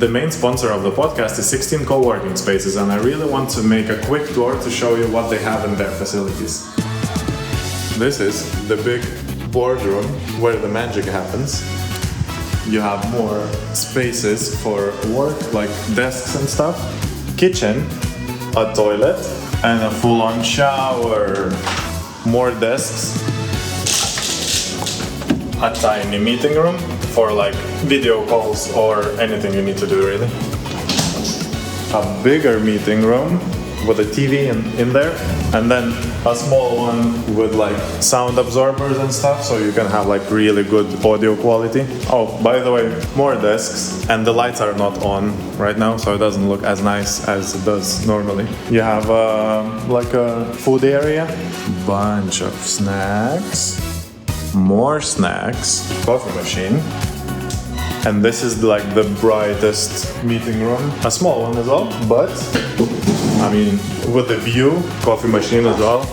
the main sponsor of the podcast is 16 co-working spaces, and I really want to make a quick tour to show you what they have in their facilities. This is the big boardroom where the magic happens. You have more spaces for work, like desks and stuff. Kitchen, a toilet, and a full-on shower. More desks. A tiny meeting room for like video calls or anything you need to do really. A bigger meeting room with a TV in there, and then a small one with like sound absorbers and stuff, so you can have like really good audio quality. Oh, by the way, more desks, and the lights are not on right now, so it doesn't look as nice as it does normally. You have like a food area, bunch of snacks, more snacks, coffee machine. And this is like the brightest meeting room. A small one as well, but I mean, with the view, coffee machine as well.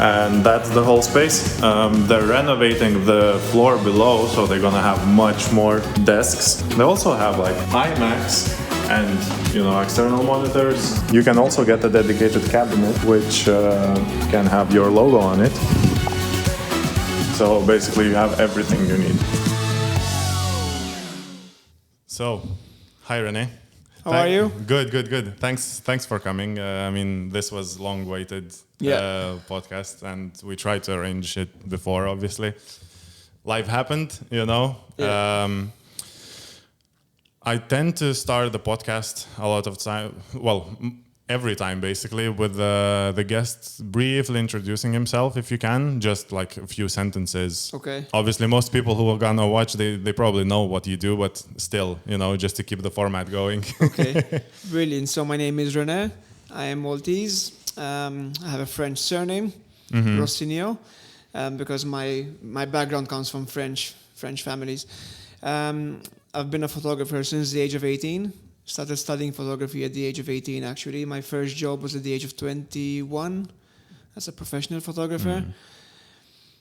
And that's the whole space. They're renovating the floor below, so they're gonna have much more desks. They also have like iMacs and, you know, external monitors. You can also get a dedicated cabinet, which can have your logo on it. So basically you have everything you need. So, hi Rene. How are you? Good. Thanks for coming. I mean, this was long-awaited podcast, and we tried to arrange it before. Obviously, life happened, you know. Yeah. I tend to start the podcast a lot of time. Well, every time basically with the guest briefly introducing himself, if you can, just like a few sentences. Okay. Obviously, most people who are gonna watch, they probably know what you do, but still, you know, just to keep the format going. Okay, brilliant. So my name is Rene. I am Maltese. I have a French surname, Rossignaud, because my background comes from French families. I've been a photographer since the age of 18. Started studying photography at the age of 18, actually. My first job was at the age of 21 as a professional photographer.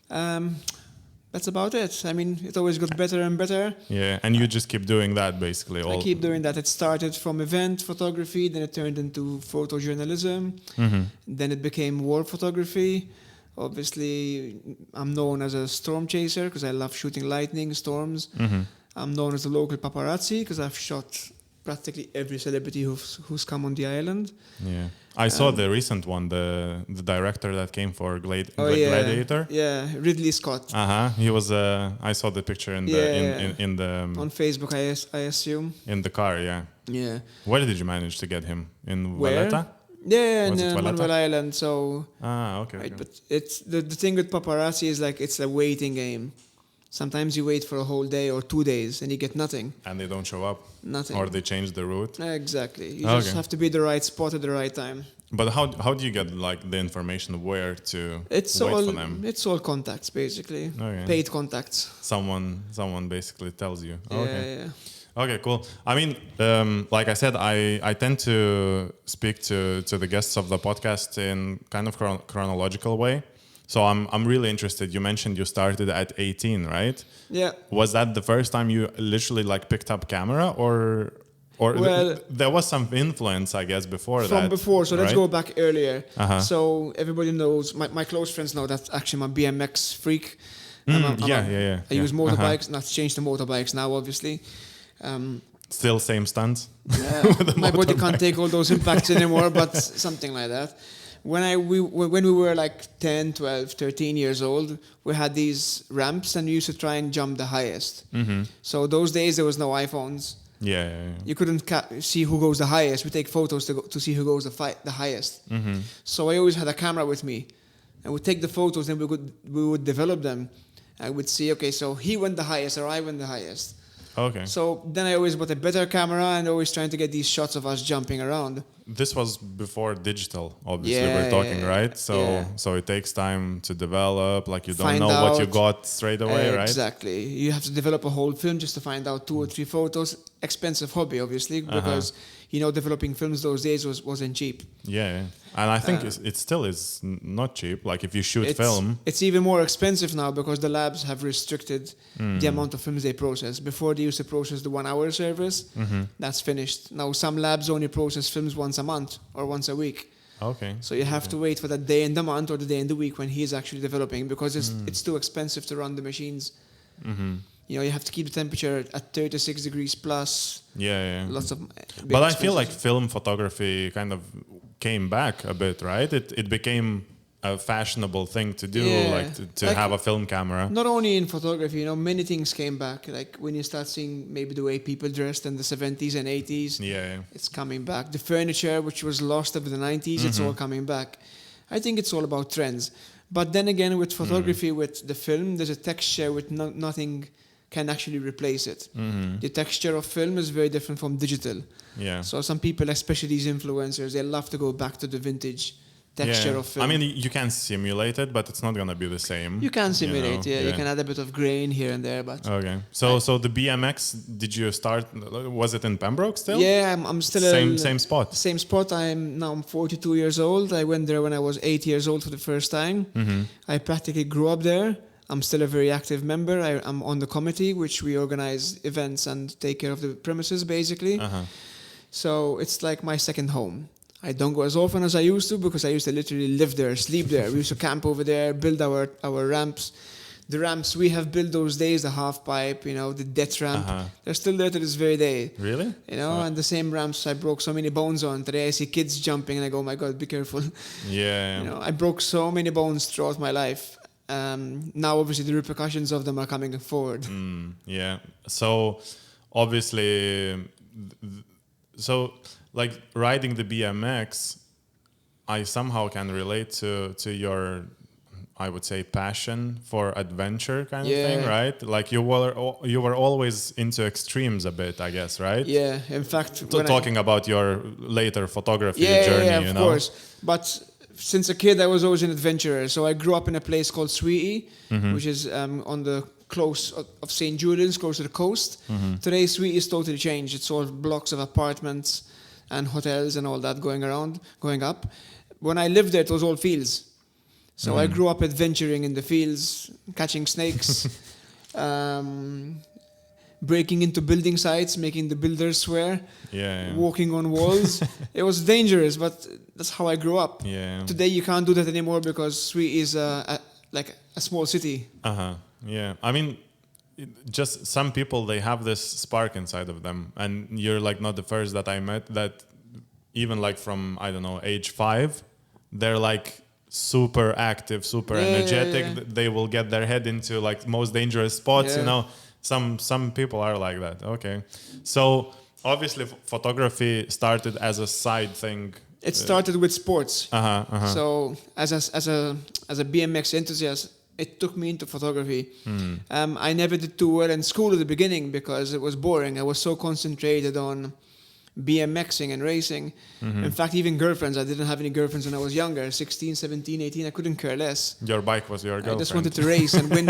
That's about it. I mean, it always got better and better. Yeah, and you just keep doing that, basically. I keep doing that. It started from event photography, then it turned into photojournalism. Then it became war photography. Obviously, I'm known as a storm chaser because I love shooting lightning, storms. I'm known as a local paparazzi because I've shot practically every celebrity who's come on the island. Yeah, I saw the recent one, the director that came for Gladiator. Yeah, Ridley Scott. He was. I saw the picture in the on Facebook. I assume in the car. Yeah. Yeah. Where did you manage to get him? In Where? Valletta? Yeah, in Manuel Island. So. Okay. Right, but it's the thing with paparazzi is like it's a waiting game. Sometimes you wait for a whole day or 2 days and you get nothing. And they don't show up. Nothing. Or they change the route. Exactly. You just have to be the right spot at the right time. But how do you get like the information where to wait for them? It's all contacts basically. Okay. Paid contacts. Someone basically tells you. Yeah. Okay, cool. I mean, like I said, I tend to speak to the guests of the podcast in kind of chronological way. So I'm really interested. You mentioned you started at 18, right? Yeah. Was that the first time you literally like picked up camera, or well, there was some influence, I guess, before that? From before, so let's go back earlier. So everybody knows, my close friends know that's actually my BMX freak. I use motorbikes, not changed to motorbikes now, obviously. Still same stunts? Yeah, my body can't take all those impacts anymore, but something like that. When we were like 10, 12, 13 years old, we had these ramps and we used to try and jump the highest. So those days there was no iPhones. Yeah. You couldn't see who goes the highest. We take photos to see who goes the highest. So I always had a camera with me, and we'd take the photos and we would develop them. I would see, okay, so he went the highest or I went the highest. Okay. So then I always bought a better camera and always trying to get these shots of us jumping around. This was before digital, obviously, we're talking, right? So it takes time to develop, like you don't know what you got straight away, right? Exactly. You have to develop a whole film just to find out 2 or 3 photos. Expensive hobby, obviously, because developing films those days wasn't cheap. Yeah. And I think it still is not cheap. Like if you shoot film. It's even more expensive now because the labs have restricted the amount of films they process. Before they used to process the 1 hour service. That's finished. Now some labs only process films once a month or once a week. Okay. So you have to wait for that day in the month or the day in the week when he's actually developing because it's too expensive to run the machines. You have to keep the temperature at 36 degrees plus. Yeah. Lots of. But I feel like film photography kind of came back a bit, right? It became a fashionable thing to do, to have a film camera. Not only in photography, many things came back. Like when you start seeing maybe the way people dressed in the 70s and 80s, it's coming back. The furniture, which was lost over the 90s, it's all coming back. I think it's all about trends. But then again, with photography, with the film, there's a texture with nothing can actually replace it. The texture of film is very different from digital. Yeah. So some people, especially these influencers, they love to go back to the vintage texture of film. I mean, you can simulate it, but it's not going to be the same. You can simulate, You can add a bit of grain here and there, but... Okay. So the BMX, did you start... Was it in Pembroke still? Yeah, I'm still... Same spot? Same spot. I'm 42 years old. I went there when I was 8 years old for the first time. I practically grew up there. I'm still a very active member. I'm on the committee, which we organize events and take care of the premises, basically. So it's like my second home. I don't go as often as I used to because I used to literally live there, sleep there. We used to camp over there, build our ramps. The ramps we have built those days, the half pipe, the death ramp, they're still there to this very day. Really? And the same ramps I broke so many bones on. Today I see kids jumping and I go, oh my God, be careful. Yeah. I broke so many bones throughout my life. Now obviously the repercussions of them are coming forward. Yeah. So obviously, like riding the BMX, I somehow can relate to your, I would say, passion for adventure kind of thing, right? Like you were always into extremes a bit, I guess, right? Yeah. In fact, talking about your later photography journey, yeah, of course. But since a kid, I was always an adventurer. So I grew up in a place called Sweetie, which is on the close of St. Julian's, close to the coast. Today, Sweetie is totally changed. It's all blocks of apartments and hotels and all that going up. When I lived there, it was all fields. So I grew up adventuring in the fields, catching snakes, breaking into building sites, making the builders swear, walking on walls. It was dangerous, but that's how I grew up. Yeah. Today you can't do that anymore because Sweet is like a small city. Yeah. I mean, just some people, they have this spark inside of them, and you're like not the first that I met that even like from, I don't know, age 5, they're like super active, super energetic. Yeah. They will get their head into like most dangerous spots, Some people are like that. Okay. So obviously photography started as a side thing. It started with sports. So as a BMX enthusiast, it took me into photography. I never did too well in school at the beginning because it was boring. I was so concentrated on BMXing and racing. In fact, even girlfriends. I didn't have any girlfriends when I was younger, 16, 17, 18. I couldn't care less. Your bike was your girlfriend. I just wanted to race and win.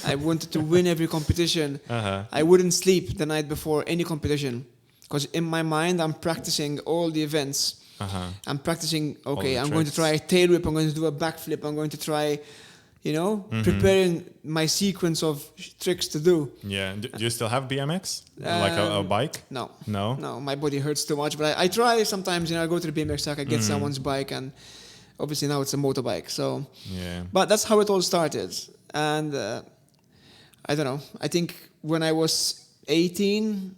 I wanted to win every competition. I wouldn't sleep the night before any competition because in my mind, I'm practicing all the events. I'm practicing, I'm going to try a tail whip. I'm going to do a backflip. I'm going to try... preparing my sequence of tricks to do. Yeah. Do you still have BMX? Like a bike? No. No, my body hurts too much. But I try sometimes, I go to the BMX track, I get someone's bike, and obviously now it's a motorbike. So, but that's how it all started. And I don't know. I think when I was 18...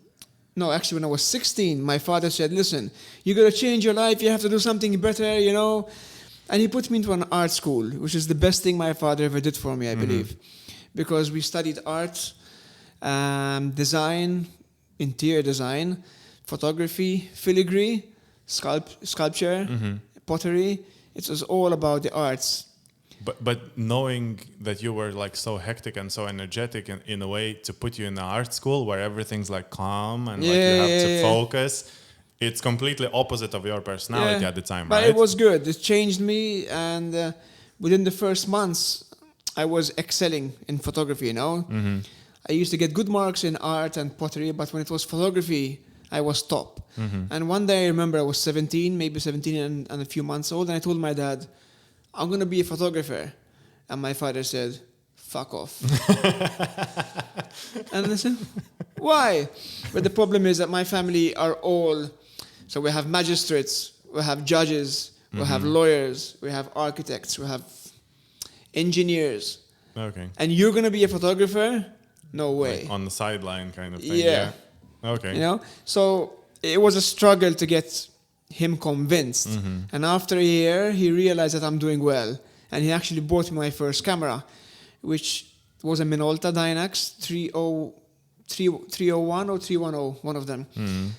No, actually, when I was 16, my father said, listen, you got to change your life. You have to do something better, And he put me into an art school, which is the best thing my father ever did for me, I believe. Because we studied art, design, interior design, photography, filigree, sculpture, pottery. It was all about the arts. But knowing that you were like so hectic and so energetic in a way to put you in an art school where everything's like calm and like you have to focus... It's completely opposite of your personality at the time, right? But it was good. It changed me, and within the first months, I was excelling in photography, I used to get good marks in art and pottery, but when it was photography, I was top. And one day I remember I was 17, maybe 17 and a few months old, and I told my dad, I'm going to be a photographer. And my father said, fuck off. And I said, why? But the problem is that my family are all, so we have magistrates, we have judges, we have lawyers, we have architects, we have engineers. Okay. And you're going to be a photographer? No way. Like on the sideline kind of thing. Yeah. Okay. You know? So it was a struggle to get him convinced. And after a year, he realized that I'm doing well. And he actually bought me my first camera, which was a Minolta Dynax 301 or 310, one of them.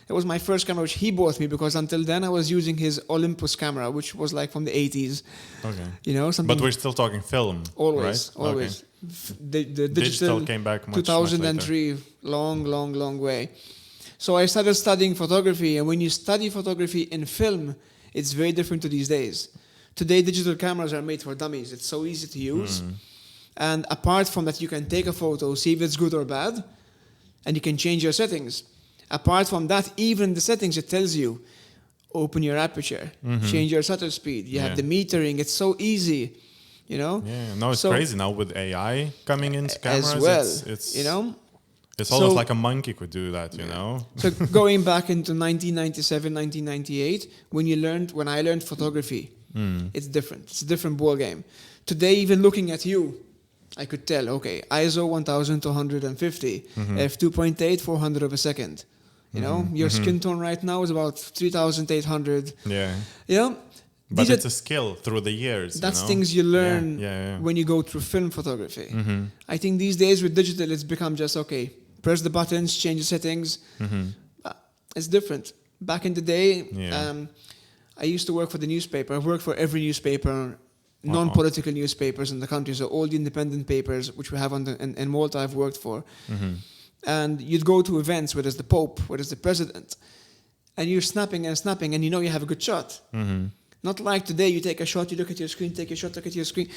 It was my first camera, which he bought me, because until then I was using his Olympus camera, which was like from the 80s. Okay. You know, something. But we're still talking film, always, right? always. Okay. The digital came back much, 2003, much long way. So I started studying photography, and when you study photography in film, it's very different to these days. Today, digital cameras are made for dummies. It's so easy to use. And apart from that, you can take a photo, see if it's good or bad, and you can change your settings. Apart from that, even the settings, it tells you, open your aperture, change your shutter speed. You have the metering. It's so easy, you know? Yeah, no, it's crazy now with AI coming into cameras. As well, it's you know? It's almost like a monkey could do that, you know? So going back into 1997, 1998, when I learned photography, it's different. It's a different ball game. Today, even looking at you, I could tell, okay, ISO 1250, f2.8, 400 of a second. You know, your skin tone right now is about 3800. Yeah. You know? But it's a skill through the years. That's you know? things you learn Yeah. when you go through film photography. I think these days with digital, it's become just, okay, press the buttons, change the settings. It's different. Back in the day, I used to work for the newspaper. I've worked for every newspaper, non-political newspapers in the country, so all the independent papers, which we have in Malta, I've worked for. And you'd go to events where there's the Pope, where there's the President, and you're snapping, and you know you have a good shot. Not like today, you take a shot, you look at your screen, take a shot, look at your screen,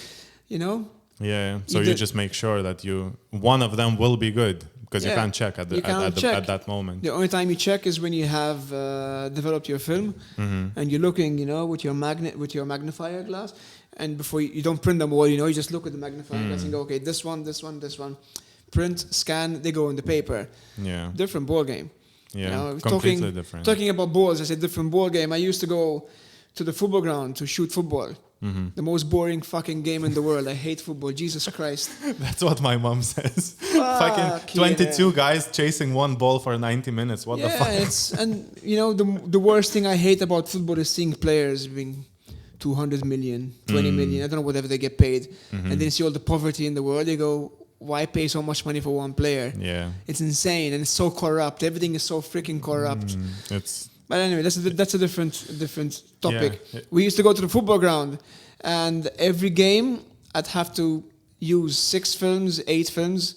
you know? Yeah, so you just make sure that one of them will be good, because you can't check at that moment. The only time you check is when you have developed your film, and you're looking, you know, with your magnifier glass, and before you don't print them all, you know, you just look at the magnifier glass and go, okay, this one, print, scan, they go in the paper. Yeah. Different ball game. Yeah, you know, completely different. Talking about balls, I said different ball game. I used to go to the football ground to shoot football. The most boring fucking game in the world. I hate football. Jesus Christ. That's what my mom says. Fucking 22 guys chasing one ball for 90 minutes. What the fuck? And you know, the worst thing I hate about football is seeing players being 200 million, 20 million, I don't know, whatever they get paid. And then you see all the poverty in the world. You go, why pay so much money for one player? Yeah. It's insane, and it's so corrupt. Everything is so freaking corrupt. But anyway, that's a different topic. Yeah. We used to go to the football ground, and every game I'd have to use 6 films, 8 films,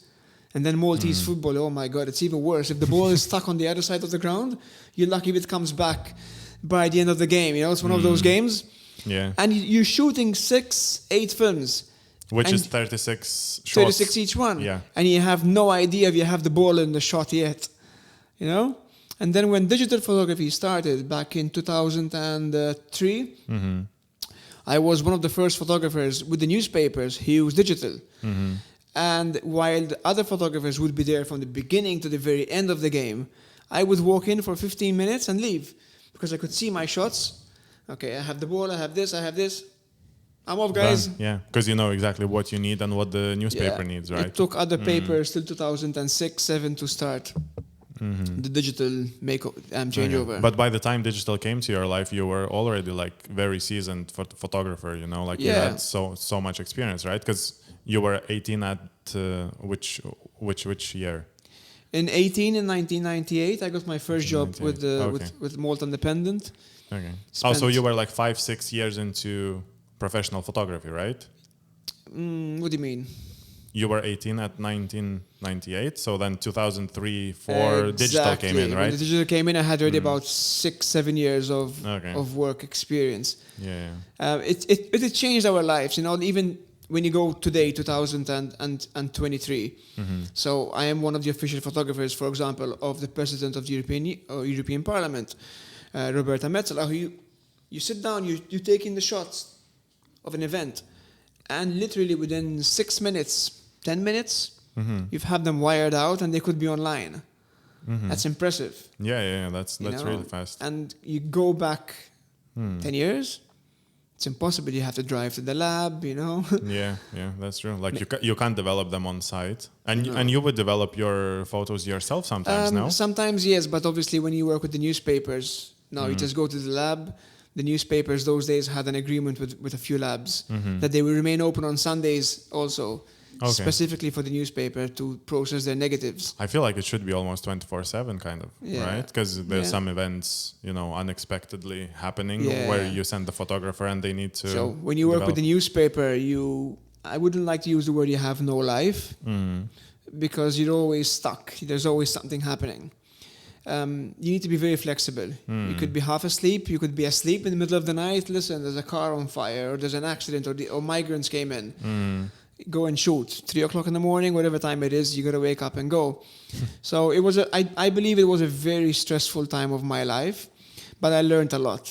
and then Maltese football. Oh my God, it's even worse. If the ball is stuck on the other side of the ground, you're lucky if it comes back by the end of the game. You know, it's one of those games. Yeah. And you're shooting 6, 8 films. Which is 36 shots. 36 each one. Yeah. And you have no idea if you have the ball in the shot yet. You know? And then when digital photography started back in 2003, I was one of the first photographers with the newspapers who used digital. And while the other photographers would be there from the beginning to the very end of the game, I would walk in for 15 minutes and leave because I could see my shots. Okay, I have the ball, I have this. I'm off, guys. Yeah, because you know exactly what you need and what the newspaper needs, right? It took other papers till 2006-07 to start the digital changeover. But by the time digital came to your life, you were already like very seasoned photographer. You know, like you had so much experience, right? Because you were 18 at which year? In 1998, I got my first job with Malta Independent. Okay. So you were like 5-6 years into professional photography, right? What do you mean? You were 18 at 1998, so then 2003-04 digital came in, right? When the digital came in, I had already about 6-7 years of work experience. Yeah. It changed our lives, you know. Even when you go today, 2023, so I am one of the official photographers, for example, of the president of the European Parliament, Roberta Metsola, who you sit down, you take in the shots of an event, and literally within 6 minutes, 10 minutes, you've had them wired out and they could be online. That's impressive. Yeah, that's really fast. And you go back 10 years, it's impossible. You have to drive to the lab, yeah, that's true. Like you can't develop them on site, and you would develop your photos yourself sometimes. No, sometimes yes, but obviously when you work with the newspapers, you just go to the lab. The newspapers those days had an agreement with a few labs that they will remain open on Sundays also. Okay. Specifically for the newspaper to process their negatives. I feel like it should be almost 24/7 kind of, right? Because there's some events, unexpectedly happening where you send the photographer and they need to. So when you work with the newspaper, I wouldn't like to use the word you have no life because you're always stuck. There's always something happening. You need to be very flexible. You could be half asleep. You could be asleep in the middle of the night. Listen, there's a car on fire, or there's an accident, or migrants came in. Go and shoot 3 o'clock in the morning, whatever time it is, you got to wake up and go. So it was I believe it was a very stressful time of my life, but I learned a lot.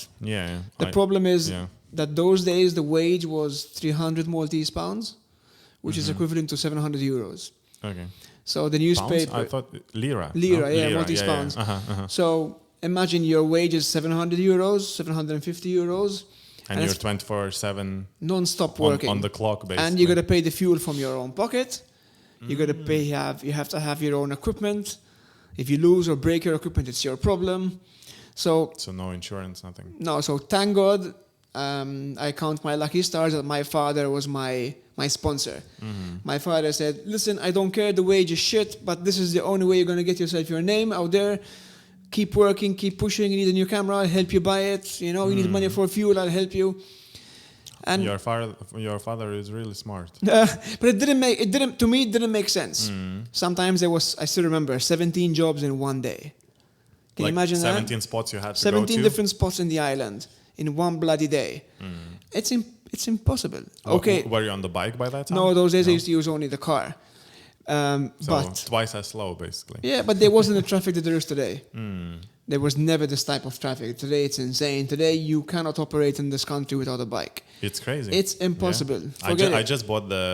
The problem is that those days the wage was 300 Maltese pounds, which is equivalent to 700 euros. Okay. So the newspaper. Pounds? I thought lira. Maltese pounds. So imagine your wage is 700 euros, 750 euros. And you're 24/7 non-stop working on the clock, basically. And you got to pay the fuel from your own pocket. You got to pay. You have to have your own equipment. If you lose or break your equipment, it's your problem. So no insurance, nothing. No. So thank God, I count my lucky stars that my father was my sponsor. My father said, "Listen, I don't care. The wage is shit, but this is the only way you're going to get yourself your name out there. Keep working, keep pushing. You need a new camera, I'll help you buy it. You need money for fuel, I'll help you." And your father is really smart. But it didn't make sense. Sometimes I still remember 17 jobs in one day. Can you imagine 17 that? 17 spots you had to 17 go to? different spots in the island in one bloody day. It's impossible. Okay. Were you on the bike by that time? No, those days I used to use only the car. But twice as slow, basically. Yeah, but there wasn't the traffic that there is today. There was never this type of traffic. Today it's insane. Today you cannot operate in this country without a bike. It's crazy. It's impossible. Yeah. I just bought the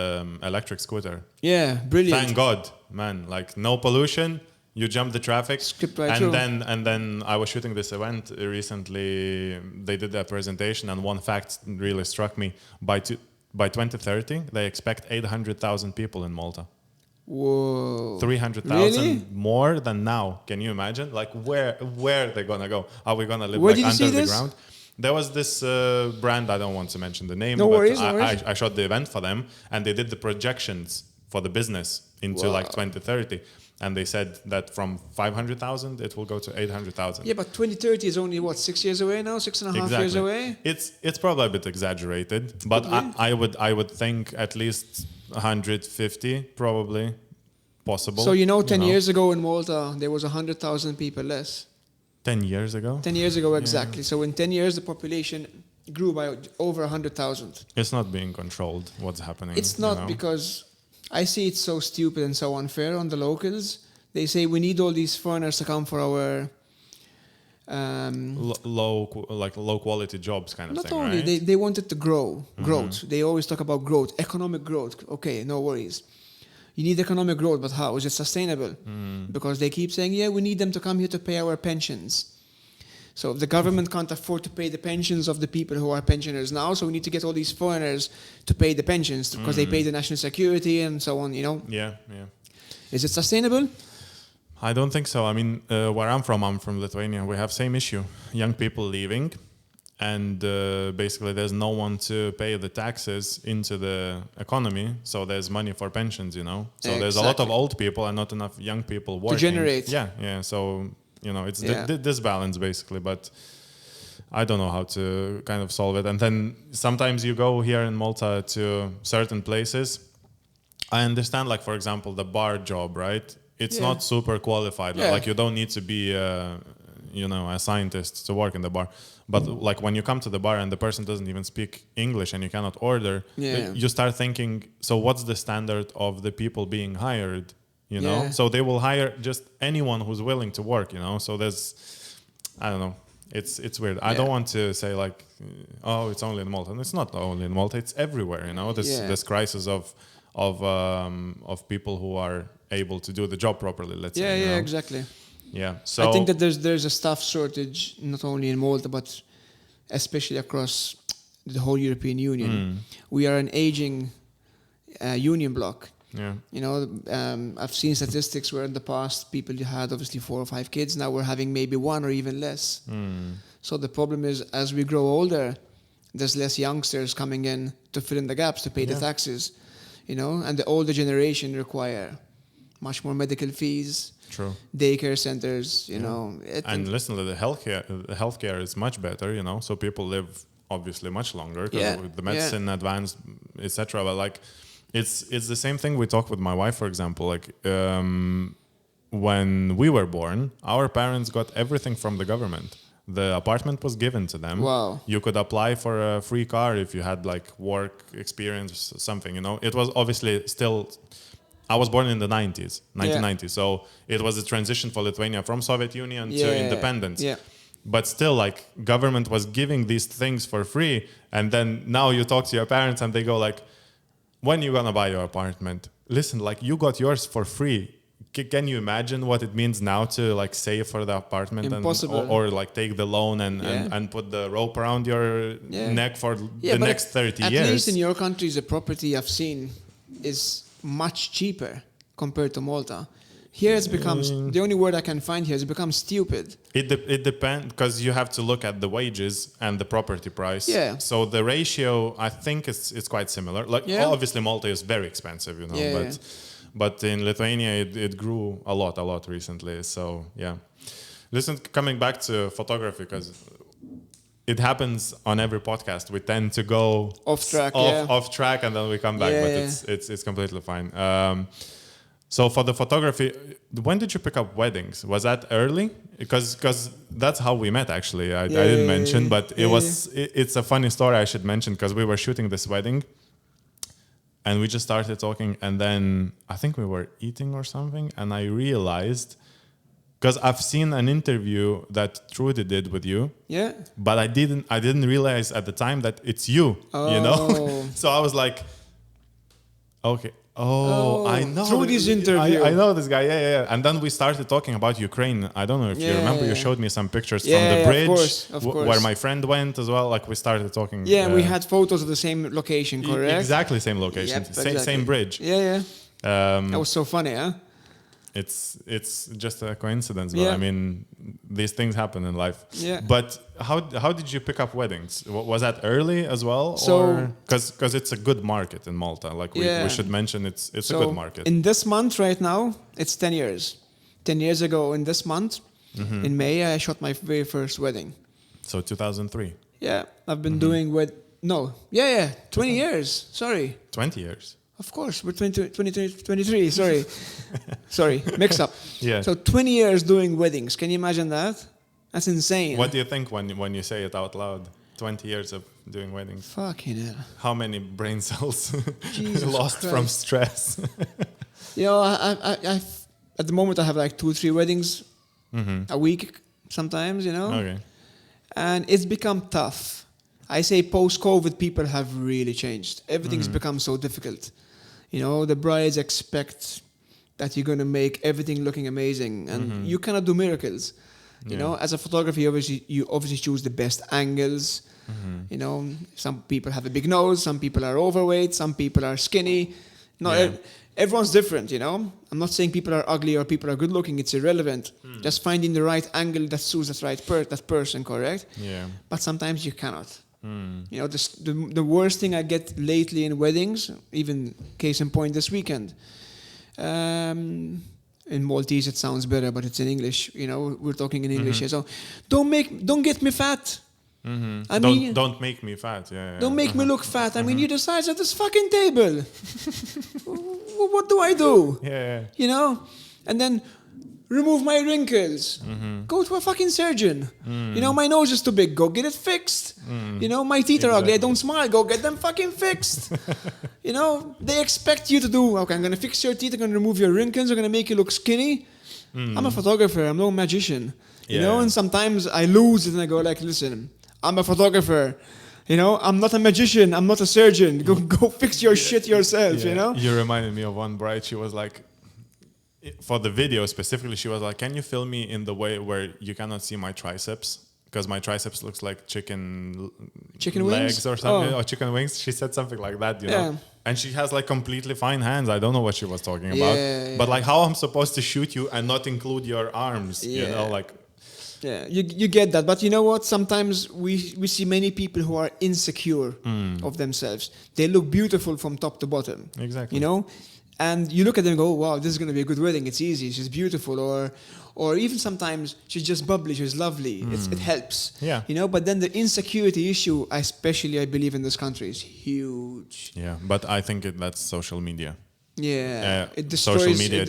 electric scooter. Yeah, brilliant. Thank God, man. Like no pollution. You jump the traffic. Skip right through. And then I was shooting this event recently. They did a presentation, and one fact really struck me. By 2030, they expect 800,000 people in Malta. Whoa. 300,000 really? more than now. Can you imagine? Like where are they gonna go? Are we gonna live under the ground? There was this brand, I don't want to mention the name, no but worries. I shot the event for them, and they did the projections for the business into 2030. And they said that from 500,000, it will go to 800,000. Yeah, but 2030 is only, 6 years away now? 6.5 years away? It's probably a bit exaggerated, but I would think at least 150 probably possible. So 10 years ago in Malta, there was 100,000 people less. 10 years ago? 10 years ago, exactly. So in 10 years, the population grew by over 100,000. It's not being controlled, what's happening. It's not because... I see it's so stupid and so unfair on the locals. They say we need all these foreigners to come for our low quality jobs kind of not thing. Not only right? they want it to grow, growth. They always talk about growth, economic growth. Okay, no worries. You need economic growth, but how is it sustainable? Because they keep saying, we need them to come here to pay our pensions. So if the government can't afford to pay the pensions of the people who are pensioners now, so we need to get all these foreigners to pay the pensions because they pay the national security and so on, Yeah. Is it sustainable? I don't think so. I mean, where I'm from Lithuania, we have same issue. Young people leaving, and basically there's no one to pay the taxes into the economy, so there's money for pensions, So Exactly. There's a lot of old people and not enough young people working. To generate. Yeah. So... it's this balance basically, but I don't know how to kind of solve it. And then sometimes you go here in Malta to certain places. I understand, like for example, the bar job, right? It's not super qualified. Yeah. Like you don't need to be, a scientist to work in the bar. But like when you come to the bar and the person doesn't even speak English and you cannot order, you start thinking, so what's the standard of the people being hired? So they will hire just anyone who's willing to work. So there's, I don't know. It's weird. I don't want to say like, oh, it's only in Malta. And it's not only in Malta. It's everywhere. This crisis of people who are able to do the job properly. Let's say. Yeah, exactly. Yeah. So I think that there's a staff shortage not only in Malta but especially across the whole European Union. We are an aging union bloc. Yeah. I've seen statistics where in the past people had obviously 4 or 5 kids. Now we're having maybe 1 or even less. So the problem is, as we grow older, there's less youngsters coming in to fill in the gaps, to pay the taxes, and the older generation require much more medical fees. True. Daycare centers, And listen, the healthcare is much better, so people live obviously much longer because the medicine advanced, etc. But like, it's the same thing we talk with my wife, for example. Like when we were born, our parents got everything from the government. The apartment was given to them. Wow. You could apply for a free car if you had like work experience, something. It was obviously still. I was born in the 1990s, so it was a transition for Lithuania from Soviet Union to independence. Yeah. But still, like, government was giving these things for free, and then now you talk to your parents and they go like, when you gonna buy your apartment? Listen, like, you got yours for free. Can you imagine what it means now to like save for the apartment? Impossible. Or like take the loan and put the rope around your neck for the next 30 years? At least in your country, the property I've seen is much cheaper compared to Malta. Here it's becomes, the only word I can find here is it becomes stupid. It depends, because you have to look at the wages and the property price. Yeah. So the ratio, I think it's quite similar. Like obviously Malta is very expensive, but in Lithuania it grew a lot recently. So yeah. Listen, coming back to photography, because it happens on every podcast. We tend to go off track, and then we come back. It's completely fine. So for the photography, when did you pick up weddings? Was that early? Because that's how we met. Actually, I didn't mention, but it's a funny story I should mention, because we were shooting this wedding, and we just started talking, and then I think we were eating or something, and I realized. Because I've seen an interview that Trudy did with you, but I didn't realize at the time that it's you, So I was like, okay, I know Trudy's interview. I know this guy, And then we started talking about Ukraine. I don't know if you remember. You showed me some pictures from the bridge, of course. where my friend went as well. Like we started talking. Yeah, we had photos of the same location, correct? Exactly, same location, same bridge. Yeah. That was so funny, huh? It's just a coincidence, but I mean, these things happen in life. Yeah. But how did you pick up weddings? Was that early as well? So, because it's a good market in Malta. Like we should mention, it's a good market. In this month right now, it's 10 years. 10 years ago in this month, in May, I shot my very first wedding. So 2003. Yeah, I've been doing 20 years. Sorry. 20 years. Of course, we're 23, sorry, mix up. Yeah. So 20 years doing weddings. Can you imagine that? That's insane. What do you think when you say it out loud? 20 years of doing weddings. Fucking hell. How many brain cells Christ. lost from stress? I at the moment I have like 2-3 weddings a week sometimes, Okay. And it's become tough. I say post-COVID, people have really changed. Everything's become so difficult. The brides expect that you're going to make everything looking amazing, and you cannot do miracles. As a photographer, you obviously choose the best angles. Some people have a big nose, some people are overweight, some people are skinny. Everyone's different. I'm not saying people are ugly or people are good looking. It's irrelevant. Just finding the right angle that suits that person, correct? Yeah. But sometimes you cannot. The worst thing I get lately in weddings, even case in point this weekend. In Maltese it sounds better, but it's in English. We're talking in English here. So don't get me fat. I mean, don't make me fat. Don't make me look fat. I mean, you're the size of this fucking table. What do I do? Yeah. And then remove my wrinkles. Go to a fucking surgeon. You know, my nose is too big. Go get it fixed. You know, my teeth are ugly. I don't smile. Go get them fucking fixed. You know, they expect you to do, okay, I'm going to fix your teeth. I'm going to remove your wrinkles. I'm going to make you look skinny. I'm a photographer. I'm no magician. You know, and sometimes I lose it and I go like, listen, I'm a photographer. You know, I'm not a magician. I'm not a surgeon. Go fix your shit yourself, you know? You reminded me of one bride. She was like, for the video specifically, she was like, can you film me in the way where you cannot see my triceps? Because my triceps looks like chicken legs wings? or something, or chicken wings. She said something like that, you know? And she has like completely fine hands. I don't know what she was talking about. But like how I'm supposed to shoot you and not include your arms, you know, like... Yeah, you get that. But you know what? Sometimes we see many people who are insecure of themselves. They look beautiful from top to bottom. Exactly. You know? And you look at them and go, wow, this is going to be a good wedding. It's easy. She's beautiful. Or even sometimes she's just bubbly. She's lovely. It helps. Yeah. You know, but then the insecurity issue, especially I believe in this country, is huge. Yeah, but I think that's social media. Yeah, it destroys. Social media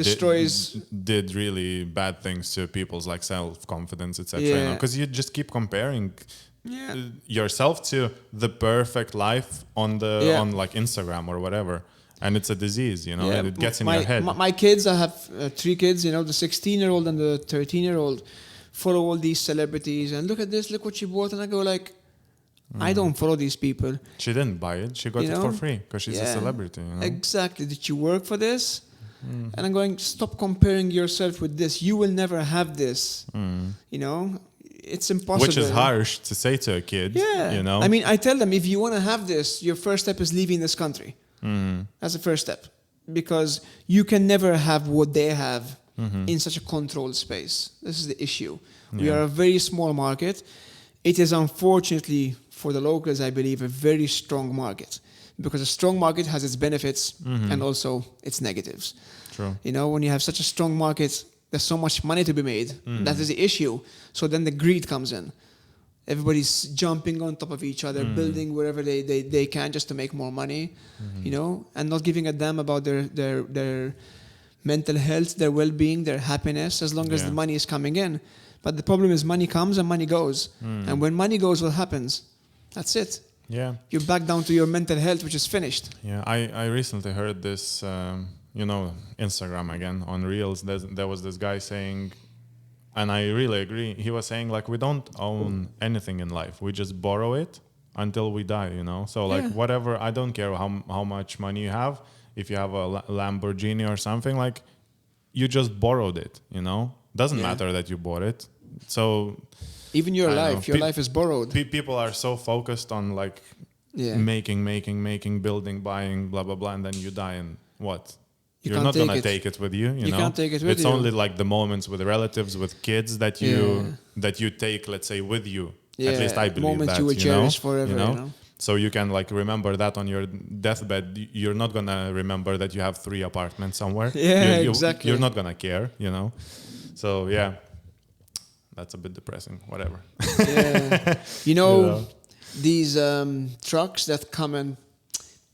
did really bad things to people's like self-confidence, etc. Yeah. You know, because you just keep comparing yourself to the perfect life on like Instagram or whatever, and it's a disease, you know, and it gets in your head. My kids, I have 3 kids. You know, the 16-year-old and the 13-year-old follow all these celebrities and look at this, look what she bought, and I go like, I don't follow these people. She didn't buy it. She got it for free because she's a celebrity. You know? Exactly. Did you work for this? And I'm going, stop comparing yourself with this. You will never have this. You know, it's impossible. Which is harsh to say to a kid. Yeah. You know? I mean, I tell them, if you want to have this, your first step is leaving this country. That's the first step. Because you can never have what they have in such a controlled space. This is the issue. We are a very small market. It is unfortunately, for the locals, I believe, a very strong market. Because a strong market has its benefits and also its negatives. True. You know, when you have such a strong market, there's so much money to be made. That is the issue. So then the greed comes in. Everybody's jumping on top of each other, building wherever they can just to make more money, you know, and not giving a damn about their mental health, their well-being, their happiness, as long as the money is coming in. But the problem is money comes and money goes. And when money goes, what happens? That's it. Yeah. You're back down to your mental health, which is finished. Yeah, I recently heard this, you know, Instagram again, on Reels. There was this guy saying, and I really agree, he was saying, like, we don't own anything in life. We just borrow it until we die, you know? So, like, whatever, I don't care how much money you have. If you have a Lamborghini or something, like, you just borrowed it, you know? Doesn't matter that you bought it. So even your life is borrowed. People are so focused on like making, building, buying, blah blah blah, and then you die, and what? You're not gonna take it with you. You know? Can't take it with you. It's only like the moments with relatives, with kids that you take, let's say, with you. At least I believe moments that. You will cherish forever. You know? So you can like remember that on your deathbed. You're not gonna remember that you have 3 apartments somewhere. Exactly. You're not gonna care. You know. So yeah, that's a bit depressing. Whatever. You know, these trucks that come and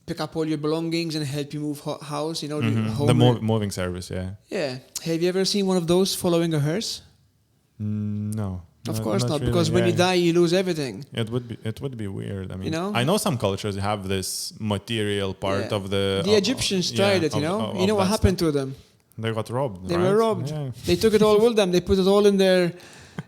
pick up all your belongings and help you move house. You know, the moving service. Yeah. Yeah. Have you ever seen one of those following a hearse? No. Of course not, really, because when you die, you lose everything. It would be weird. I mean, you know? I know some cultures have this material part of the. The Egyptians tried it. You know what happened to them? They got robbed. They were robbed. Yeah. They took it all with them. They put it all in their,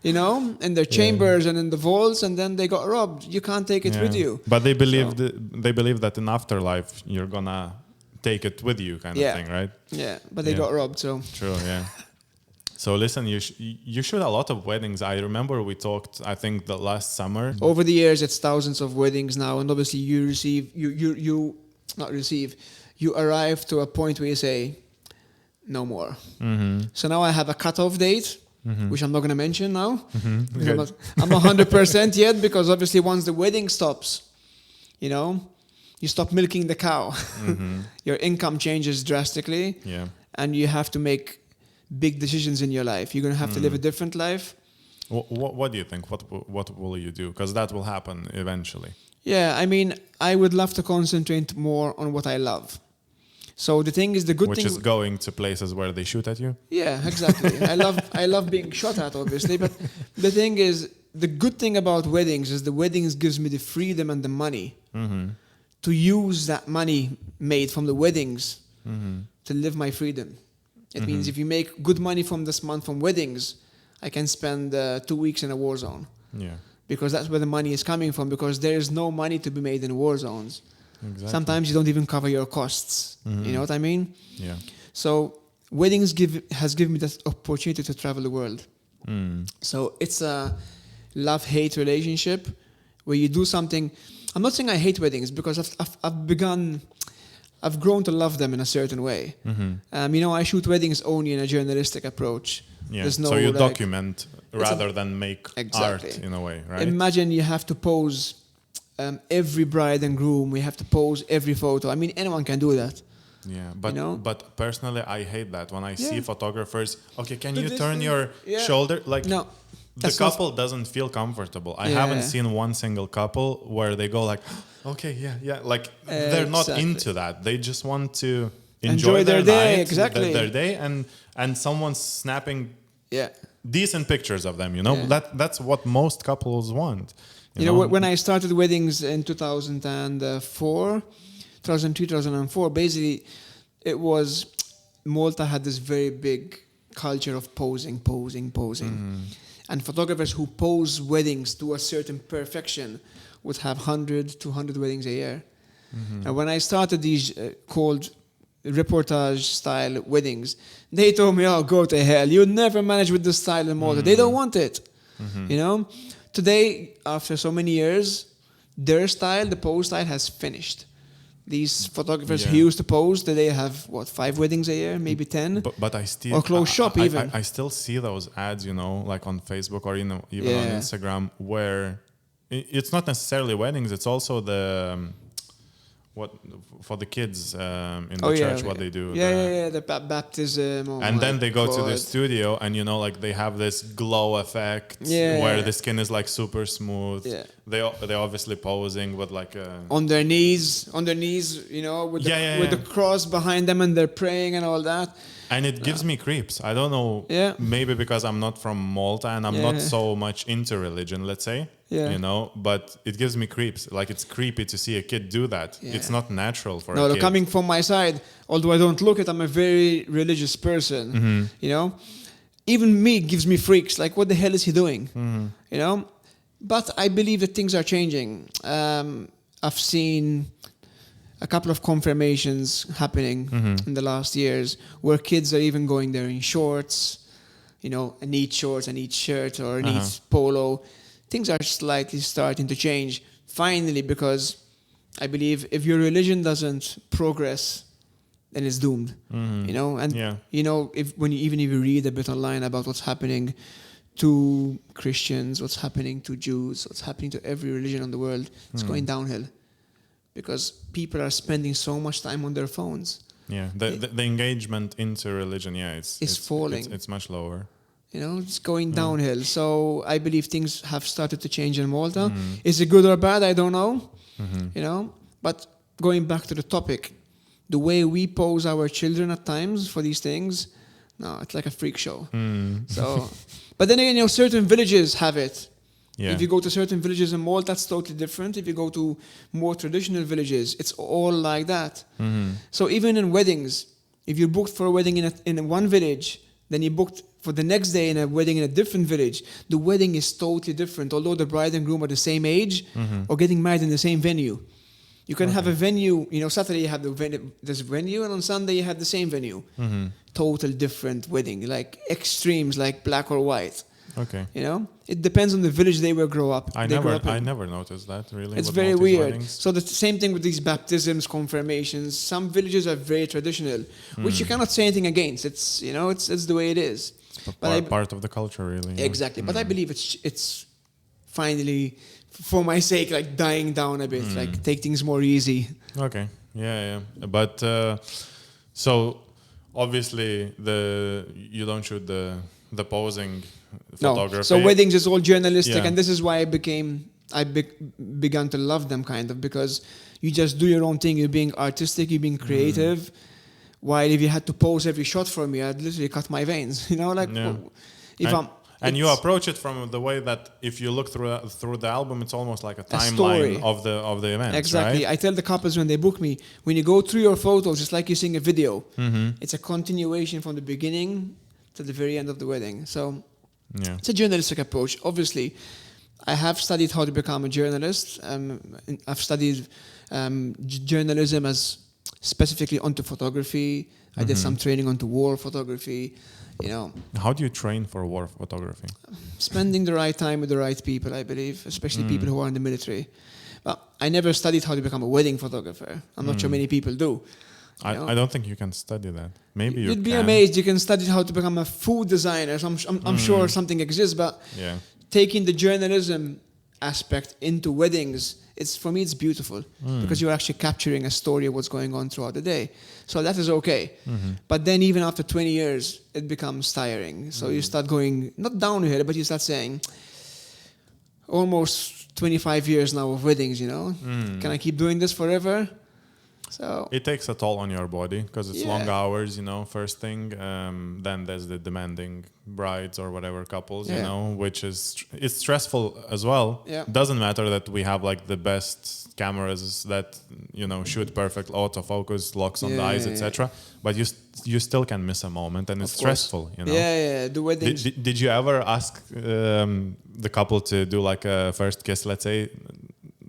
in their chambers and in the vaults, and then they got robbed. You can't take it with you. But they believe that in afterlife you're gonna take it with you, kind of thing, right? Yeah, but they got robbed. So true. Yeah. So listen, you shoot a lot of weddings. I remember we talked, I think, the last summer. Over the years, it's thousands of weddings now, and obviously you arrive to a point where you say, no more. So now I have a cutoff date, which I'm not going to mention now. I'm not 100% yet, because obviously once the wedding stops, you stop milking the cow. Your income changes drastically, and you have to make big decisions in your life. You're going to have to live a different life. What do you think? What will you do? Because that will happen eventually. Yeah, I mean, I would love to concentrate more on what I love. So the thing is, the good Which thing is going to places where they shoot at you. Yeah, exactly. I love being shot at, obviously, but the thing is, the good thing about weddings is the weddings gives me the freedom and the money to use that money made from the weddings to live my freedom. It means if you make good money from this month from weddings, I can spend 2 weeks in a war zone. Yeah. Because that's where the money is coming from, because there is no money to be made in war zones. Exactly. Sometimes you don't even cover your costs. You know what I mean? Yeah. So weddings has given me that opportunity to travel the world. So it's a love-hate relationship where you do something. I'm not saying I hate weddings, because I've grown to love them in a certain way. I shoot weddings only in a journalistic approach. Yeah. There's no, so you document rather than make Exactly. art in a way, right? Imagine you have to pose every bride and groom. We have to pose every photo. I mean, anyone can do that. Yeah, but personally, I hate that when I see photographers. Okay, can Do you this turn thing. your shoulder? Like, No, the that's not- couple doesn't feel comfortable. I haven't seen one single couple where they go like, okay, yeah. Like, they're not Exactly. into that. They just want to Enjoy their their day, night, exactly. their day, and someone's snapping Yeah. decent pictures of them. You know, Yeah. that's what most couples want. You know, when I started weddings in 2004, 2004, basically, it was Malta had this very big culture of posing. And photographers who pose weddings to a certain perfection would have 100, 200 weddings a year. And when I started these called reportage style weddings, they told me, oh, go to hell. You'll never manage with this style in Malta. They don't want it. You know? Today, after so many years, their style, the pose style, has finished. These photographers who used to pose, today have, 5 weddings a year, maybe 10? But I still... Or close shop, even. I still see those ads, like on Facebook or even on Instagram, where it's not necessarily weddings, it's also the... what for the kids in the church, what they do. The baptism. And then they go to the studio, and like they have this glow effect where the skin is like super smooth. Yeah. They obviously posing with like a on their knees, with the cross behind them, and they're praying and all that. And it gives me creeps. I don't know. Yeah. Maybe because I'm not from Malta and I'm not so much into religion, let's say. Yeah. But it gives me creeps. Like, it's creepy to see a kid do that. Yeah. It's not natural for a kid. Coming from my side, although I don't look it, I'm a very religious person. Even me gives me freaks. Like, what the hell is he doing? But I believe that things are changing. I've seen a couple of confirmations happening in the last years where kids are even going there in shorts, a neat shorts, a neat shirt, or a neat polo. Things are slightly starting to change, finally, because I believe if your religion doesn't progress, then it's doomed. If you read a bit online about what's happening to Christians, what's happening to Jews, what's happening to every religion in the world, it's going downhill. Because people are spending so much time on their phones. Yeah, the engagement into religion, it's falling. It's much lower. It's going downhill. So I believe things have started to change in Malta. Is it good or bad? I don't know. But going back to the topic, the way we pose our children at times for these things, no, it's like a freak show. So, but then again, certain villages have it. Yeah. If you go to certain villages in Malta, that's totally different. If you go to more traditional villages, it's all like that. So even in weddings, if you're booked for a wedding in one village, then you booked for the next day in a wedding in a different village, the wedding is totally different. Although the bride and groom are the same age or getting married in the same venue. You can have a venue, Saturday you have this venue, and on Sunday you have the same venue. Total different wedding, like extremes, like black or white. Okay. It depends on the village they will grow up. I never noticed that, really. It's very weird. Weddings. So the same thing with these baptisms, confirmations. Some villages are very traditional, which you cannot say anything against. It's it's the way it is. It's part of the culture, really. Exactly. But I believe it's finally, for my sake, like dying down a bit. Like take things more easy. Okay. Yeah. But so obviously you don't shoot the posing photography. No. So weddings is all journalistic, and this is why I began to love them, kind of, because you just do your own thing. You're being artistic, you're being creative, While if you had to pose every shot for me, I'd literally cut my veins. And you approach it from the way that if you look through the album, it's almost like a timeline story of the events. Exactly. Right? I tell the couples when they book me, when you go through your photos, it's like you're seeing a video. Mm-hmm. It's a continuation from the beginning to the very end of the wedding. So Yeah. it's a journalistic approach. Obviously, I have studied how to become a journalist. I've studied journalism as specifically onto photography. I did some training onto war photography. How do you train for war photography? Spending the right time with the right people, I believe, especially people who are in the military. But I never studied how to become a wedding photographer. I'm not sure many people do. I don't think you can study that. Maybe You'd be amazed. You can study how to become a food designer. So I'm sure something exists, but taking the journalism aspect into weddings, for me it's beautiful because you're actually capturing a story of what's going on throughout the day. So that is okay. But then even after 20 years, it becomes tiring. So you start going, not downhill, but you start saying, almost 25 years now of weddings, Can I keep doing this forever? So it takes a toll on your body because it's long hours, first thing. Then there's the demanding brides or whatever couples, which it's stressful as well. Yeah. Doesn't matter that we have like the best cameras that, shoot perfect autofocus, locks on the eyes, etc. But you still can miss a moment and it's stressful, Yeah, the weddings. Did you ever ask the couple to do like a first kiss, let's say,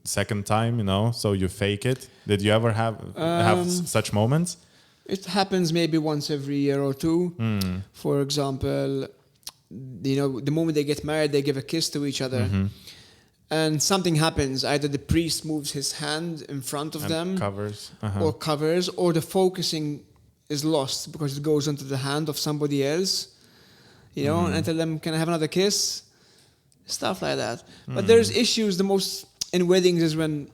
second time, so you fake it? Did you ever have such moments? It happens maybe once every year or two. For example, the moment they get married, they give a kiss to each other. And something happens. Either the priest moves his hand in front of them covers. Or the focusing is lost because it goes into the hand of somebody else. And I tell them, can I have another kiss? Stuff like that. But there's issues. The most in weddings is when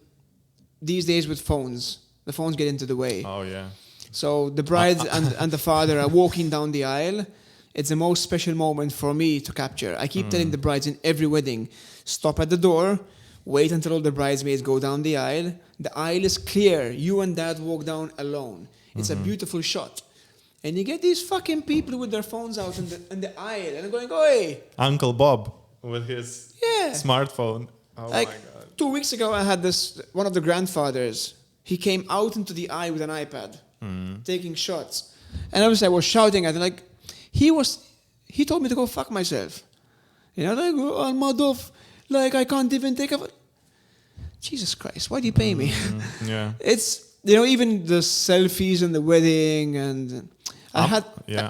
these days with phones, the phones get into the way. Oh, yeah. So the bride and the father are walking down the aisle. It's the most special moment for me to capture. I keep telling the brides in every wedding, stop at the door, wait until all the bridesmaids go down the aisle. The aisle is clear. You and dad walk down alone. It's a beautiful shot. And you get these fucking people with their phones out in the aisle and going, "Oi!" Uncle Bob with his smartphone. Oh, my God. 2 weeks ago, I had one of the grandfathers. He came out into the aisle with an iPad, taking shots. And obviously I was shouting at him, he told me to go fuck myself. I can't even take a... Jesus Christ, why do you pay me? Yeah. It's, even the selfies and the wedding and... I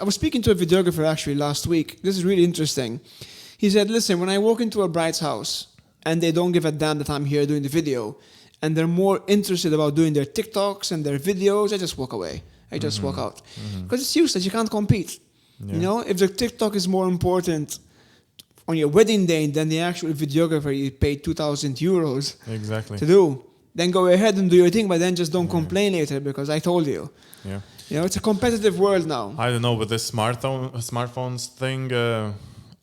was speaking to a videographer actually last week. This is really interesting. He said, listen, when I walk into a bride's house, and they don't give a damn that I'm here doing the video, and they're more interested about doing their TikToks and their videos, I just walk away. I just walk out. Because it's useless. You can't compete. Yeah. If the TikTok is more important on your wedding day than the actual videographer you paid 2,000 euros exactly to do, then go ahead and do your thing, but then just don't complain later because I told you. Yeah. It's a competitive world now. I don't know, with this smartphones thing,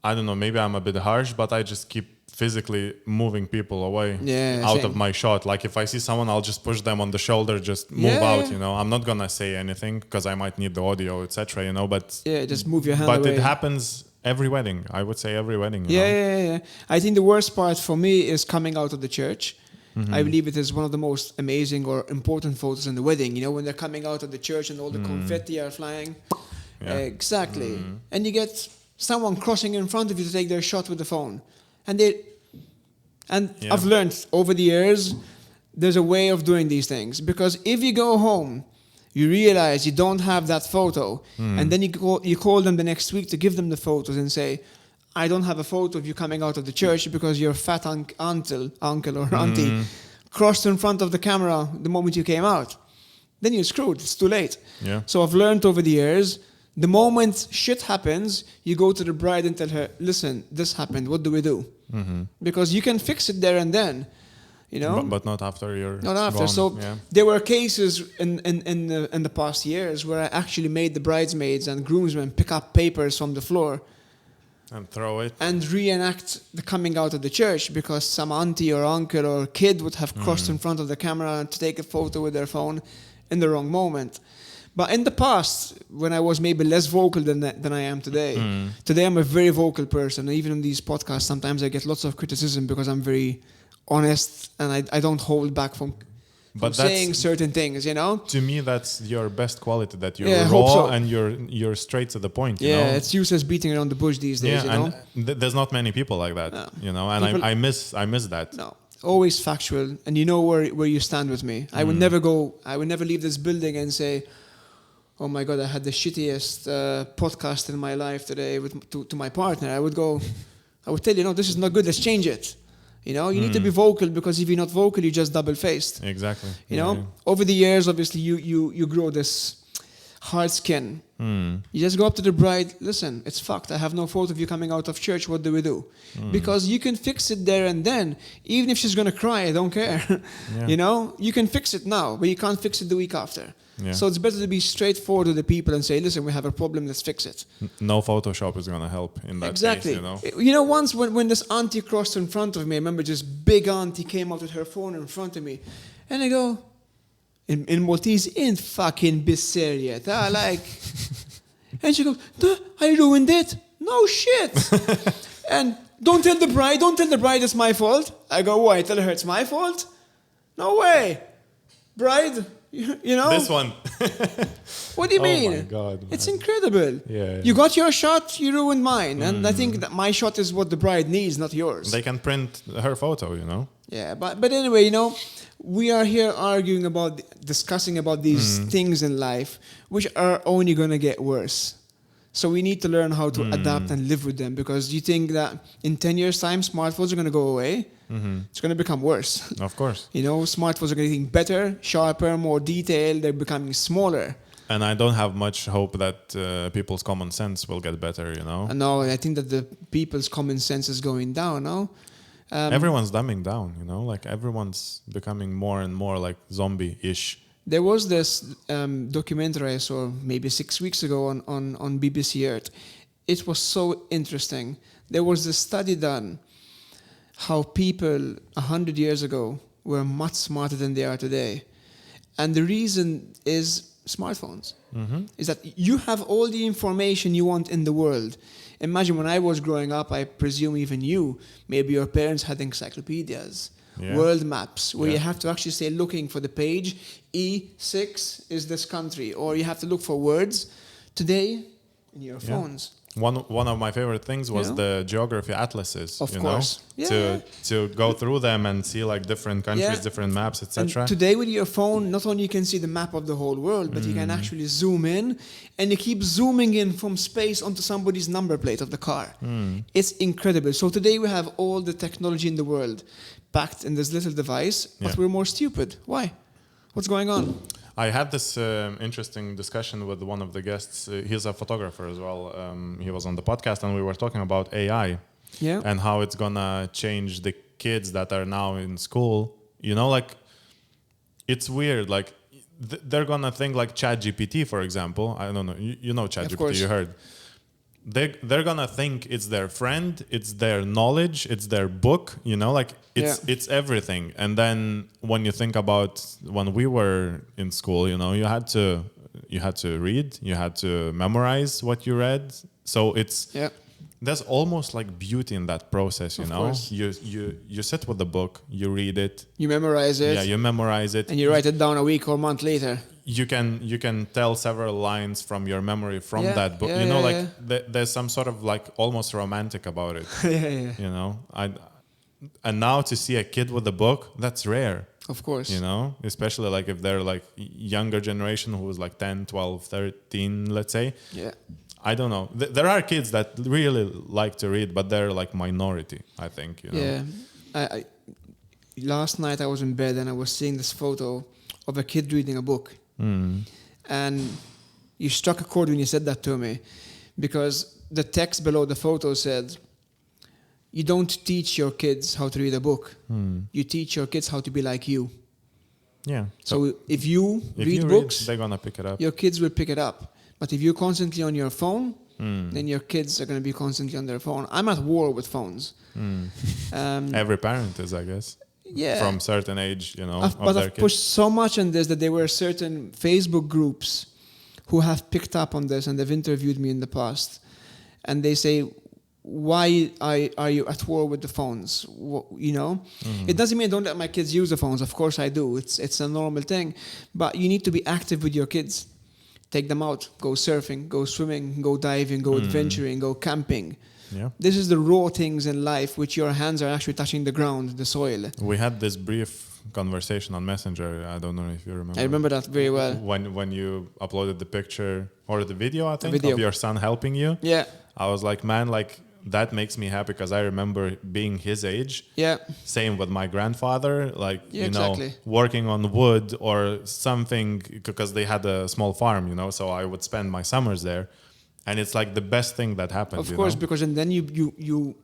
I don't know, maybe I'm a bit harsh, but I just keep physically moving people away out of my shot. Like if I see someone, I'll just push them on the shoulder, just move out, I'm not gonna say anything because I might need the audio, etc. But just move your hand but away. It happens every wedding. I would say every wedding. Yeah. I think the worst part for me is coming out of the church. I believe it is one of the most amazing or important photos in the wedding. When they're coming out of the church and all the confetti are flying. Exactly. And you get someone crossing in front of you to take their shot with the phone. And I've learned over the years, there's a way of doing these things. Because if you go home, you realize you don't have that photo, and then you call them the next week to give them the photos and say, I don't have a photo of you coming out of the church because your fat uncle or auntie crossed in front of the camera the moment you came out. Then you're screwed. It's too late. Yeah. So I've learned over the years, the moment shit happens, you go to the bride and tell her, listen, this happened. What do we do? Because you can fix it there and then, But not after you're Not after. gone. So there were cases in the past years where I actually made the bridesmaids and groomsmen pick up papers from the floor and throw it and reenact the coming out of the church because some auntie or uncle or kid would have crossed in front of the camera to take a photo with their phone in the wrong moment. But in the past, when I was maybe less vocal than I am today, today I'm a very vocal person. Even in these podcasts, sometimes I get lots of criticism because I'm very honest and I don't hold back from saying certain things, you know. To me, that's your best quality, that you're I raw hope so. and you're straight to the point. You know? It's useless beating around the bush these days. Yeah, you know? and there's not many people like that, No. you know. And I miss that. No, always factual, and you know where you stand with me. I would never leave this building and say, "Oh my God, I had the shittiest podcast in my life today" to my partner. I would tell you, no, this is not good. Let's change it. You know, you need to be vocal, because if you're not vocal, you're just double-faced. Exactly. You know, over the years, obviously, you grow this hard skin. You just go up to the bride. Listen, it's fucked. I have no photo of you coming out of church. What do we do? Because you can fix it there and then. Even if she's gonna cry, I don't care. You know, you can fix it now, but you can't fix it the week after. Yeah. So it's better to be straightforward to the people and say, listen, we have a problem, let's fix it. No Photoshop is going to help in that exactly. case, you know. You know, once when this auntie crossed in front of me, I remember this big auntie came out with her phone in front of me. And I go, in Maltese, in fucking biseriet. And she goes, I ruined it. No shit. And don't tell the bride it's my fault. I go, why? Tell her it's my fault? No way. Bride, you know? This one. What do you mean? Oh my God, man. It's incredible. Yeah. You got your shot, you ruined mine. And I think that my shot is what the bride needs, not yours. They can print her photo, you know? Yeah, but anyway, you know, we are here discussing about these things in life, which are only going to get worse. So we need to learn how to adapt and live with them, because you think that in 10 years' time, smartphones are going to go away. It's going to become worse. Of course. You know, smartphones are getting better, sharper, more detailed. They're becoming smaller. And I don't have much hope that people's common sense will get better, you know? No, I think that the people's common sense is going down, no? Everyone's dumbing down, you know? Like, everyone's becoming more and more like zombie-ish. There was this documentary I saw maybe 6 weeks ago on BBC Earth. It was so interesting. There was this study done how people 100 years ago were much smarter than they are today. And the reason is smartphones. Is that you have all the information you want in the world. Imagine when I was growing up, I presume even you, maybe your parents had encyclopedias. Yeah. World maps, where you have to actually say, looking for the page, E6 is this country, or you have to look for words. Today, in your phones. One of my favorite things was the geography atlases. Of course. To go through them and see like different countries, different maps, etc. Today with your phone, not only you can see the map of the whole world, but you can actually zoom in, and you keep zooming in from space onto somebody's number plate of the car. It's incredible. So today we have all the technology in the world packed in this little device, but we're more stupid. Why? What's going on? I had this interesting discussion with one of the guests. He's a photographer as well. He was on the podcast, and we were talking about AI and how it's gonna change the kids that are now in school. You know, like, it's weird. Like, they're gonna think like ChatGPT, for example. I don't know. You know ChatGPT. You heard. They're gonna think it's their friend, it's their knowledge, it's their book, you know, like it's everything. And then when you think about when we were in school, you know, you had to read, you had to memorize what you read. So there's almost like beauty in that process, you know. You sit with the book, you read it, you memorize it. Yeah, you memorize it, and you write it down a week or a month later. You can tell several lines from your memory from that book. You know, like there's some sort of like almost romantic about it. You know, and now to see a kid with a book, that's rare. Of course. You know, especially like if they're like younger generation who is like 10, 12, 13, let's say. Yeah. I don't know. There are kids that really like to read, but they're like minority, I think. You know? Yeah. I last night I was in bed and I was seeing this photo of a kid reading a book. And you struck a chord when you said that to me, because the text below the photo said, you don't teach your kids how to read a book. You teach your kids how to be like you. Yeah. So if you read books, they're gonna pick it up. Your kids will pick it up. But if you're constantly on your phone, then your kids are going to be constantly on their phone. I'm at war with phones. Every parent is, I guess. Yeah. From certain age, you know. But I've pushed so much on this that there were certain Facebook groups who have picked up on this and they've interviewed me in the past, and they say, why are you at war with the phones? It doesn't mean I don't let my kids use the phones. Of course I do. It's a normal thing. But you need to be active with your kids. Take them out. Go surfing, go swimming, go diving, go adventuring, go camping. Yeah. This is the raw things in life which your hands are actually touching the ground, the soil. We had this brief conversation on Messenger. I don't know if you remember. I remember that very well. When you uploaded the picture or the video, I think, video of your son helping you. Yeah. I was like, man, like that makes me happy because I remember being his age. Yeah. Same with my grandfather, like, exactly. working on wood or something because they had a small farm, so I would spend my summers there. And it's like the best thing that happened. Of course, because and then you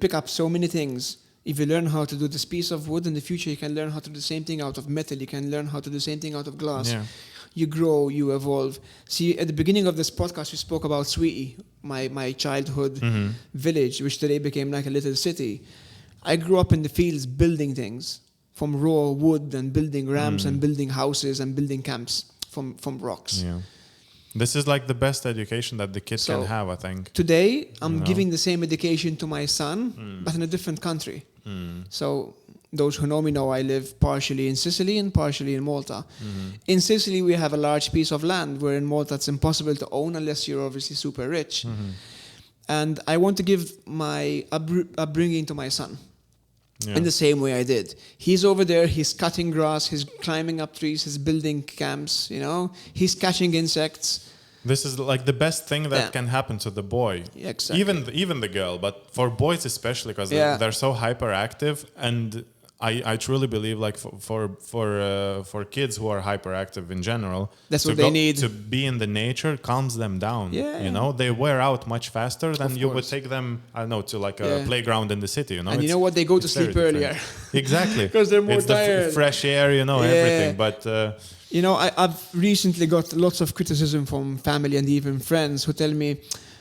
pick up so many things. If you learn how to do this piece of wood in the future, you can learn how to do the same thing out of metal. You can learn how to do the same thing out of glass. Yeah. You grow, you evolve. See, at the beginning of this podcast, we spoke about Sweetie, my childhood village, which today became like a little city. I grew up in the fields building things from raw wood and building ramps and building houses and building camps from rocks. Yeah. This is like the best education that the kids can have, I think. Today, I'm giving the same education to my son, but in a different country. So those who know me know I live partially in Sicily and partially in Malta. In Sicily, we have a large piece of land, where in Malta it's impossible to own unless you're obviously super rich. And I want to give my upbringing to my son. In the same way I did. He's over there, he's cutting grass, he's climbing up trees, he's building camps, he's catching insects. This is like the best thing that can happen to the boy. Yeah, exactly. Even the girl, but for boys especially, because they're so hyperactive. And I truly believe, like for kids who are hyperactive in general, that's what they need. To be in the nature calms them down. Yeah. They wear out much faster than you would take them. I don't know, to like a playground in the city. And you know what? They go to sleep earlier. Exactly, because they're more tired. It's the fresh air, everything. But I've recently got lots of criticism from family and even friends who tell me,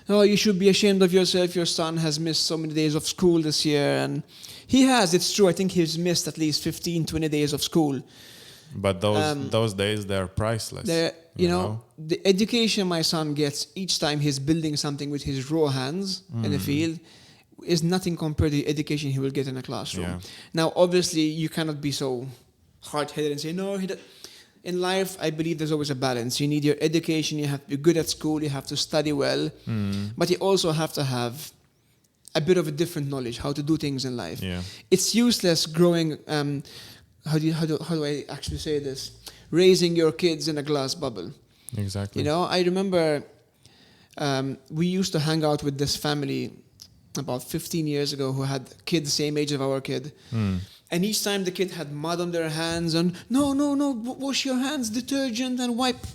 "Oh, you should be ashamed of yourself. Your son has missed so many days of school this year." And he has, it's true. I think he's missed at least 15, 20 days of school. But those days, they're priceless. The education my son gets each time he's building something with his raw hands in the field is nothing compared to the education he will get in a classroom. Yeah. Now, obviously, you cannot be so hard-headed and say, no, in life, I believe there's always a balance. You need your education, you have to be good at school, you have to study well, but you also have to have a bit of a different knowledge, how to do things in life. Yeah. It's useless growing, how do I actually say this? Raising your kids in a glass bubble. Exactly. I remember we used to hang out with this family about 15 years ago who had kids the same age of our kid. And each time the kid had mud on their hands and, no, wash your hands, detergent and wipe.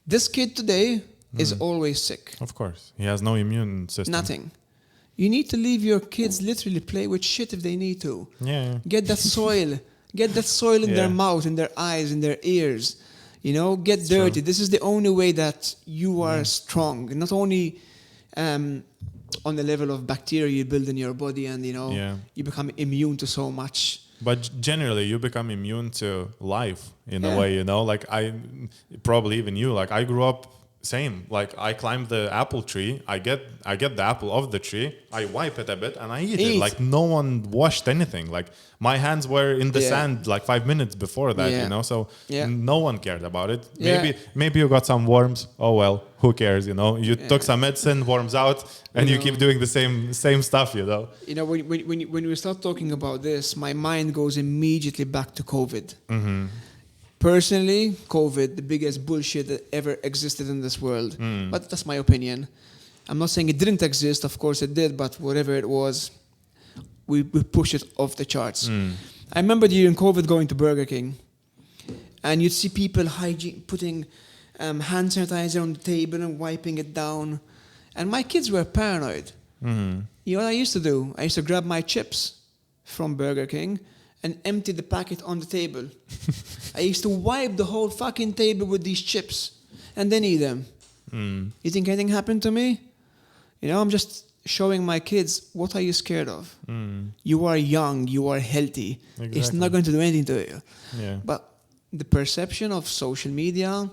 This kid today is always sick. Of course. He has no immune system. Nothing. You need to leave your kids literally play with shit if they need to. Yeah. Get that soil. Get that soil in their mouth, in their eyes, in their ears. Get dirty. This is the only way that you are strong. Not only on the level of bacteria you build in your body and, you become immune to so much. But generally, you become immune to life in a way, Like probably even you, like I grew up same. Like I climbed the apple tree. I get the apple off the tree. I wipe it a bit and I eat it. Like no one washed anything. Like my hands were in the sand like 5 minutes before that. So no one cared about it. Maybe you got some worms. Oh well, who cares? You took some medicine, worms out, and you keep doing the same stuff. When we start talking about this, my mind goes immediately back to COVID. Personally, COVID, the biggest bullshit that ever existed in this world. But that's my opinion. I'm not saying it didn't exist. Of course it did. But whatever it was, we pushed it off the charts. I remember during COVID going to Burger King. And you'd see people putting hand sanitizer on the table and wiping it down. And my kids were paranoid. You know what I used to do? I used to grab my chips from Burger King and empty the packet on the table. I used to wipe the whole fucking table with these chips and then eat them. You think anything happened to me? I'm just showing my kids, what are you scared of? You are young, you are healthy. Exactly. It's not going to do anything to you. Yeah. But the perception of social media,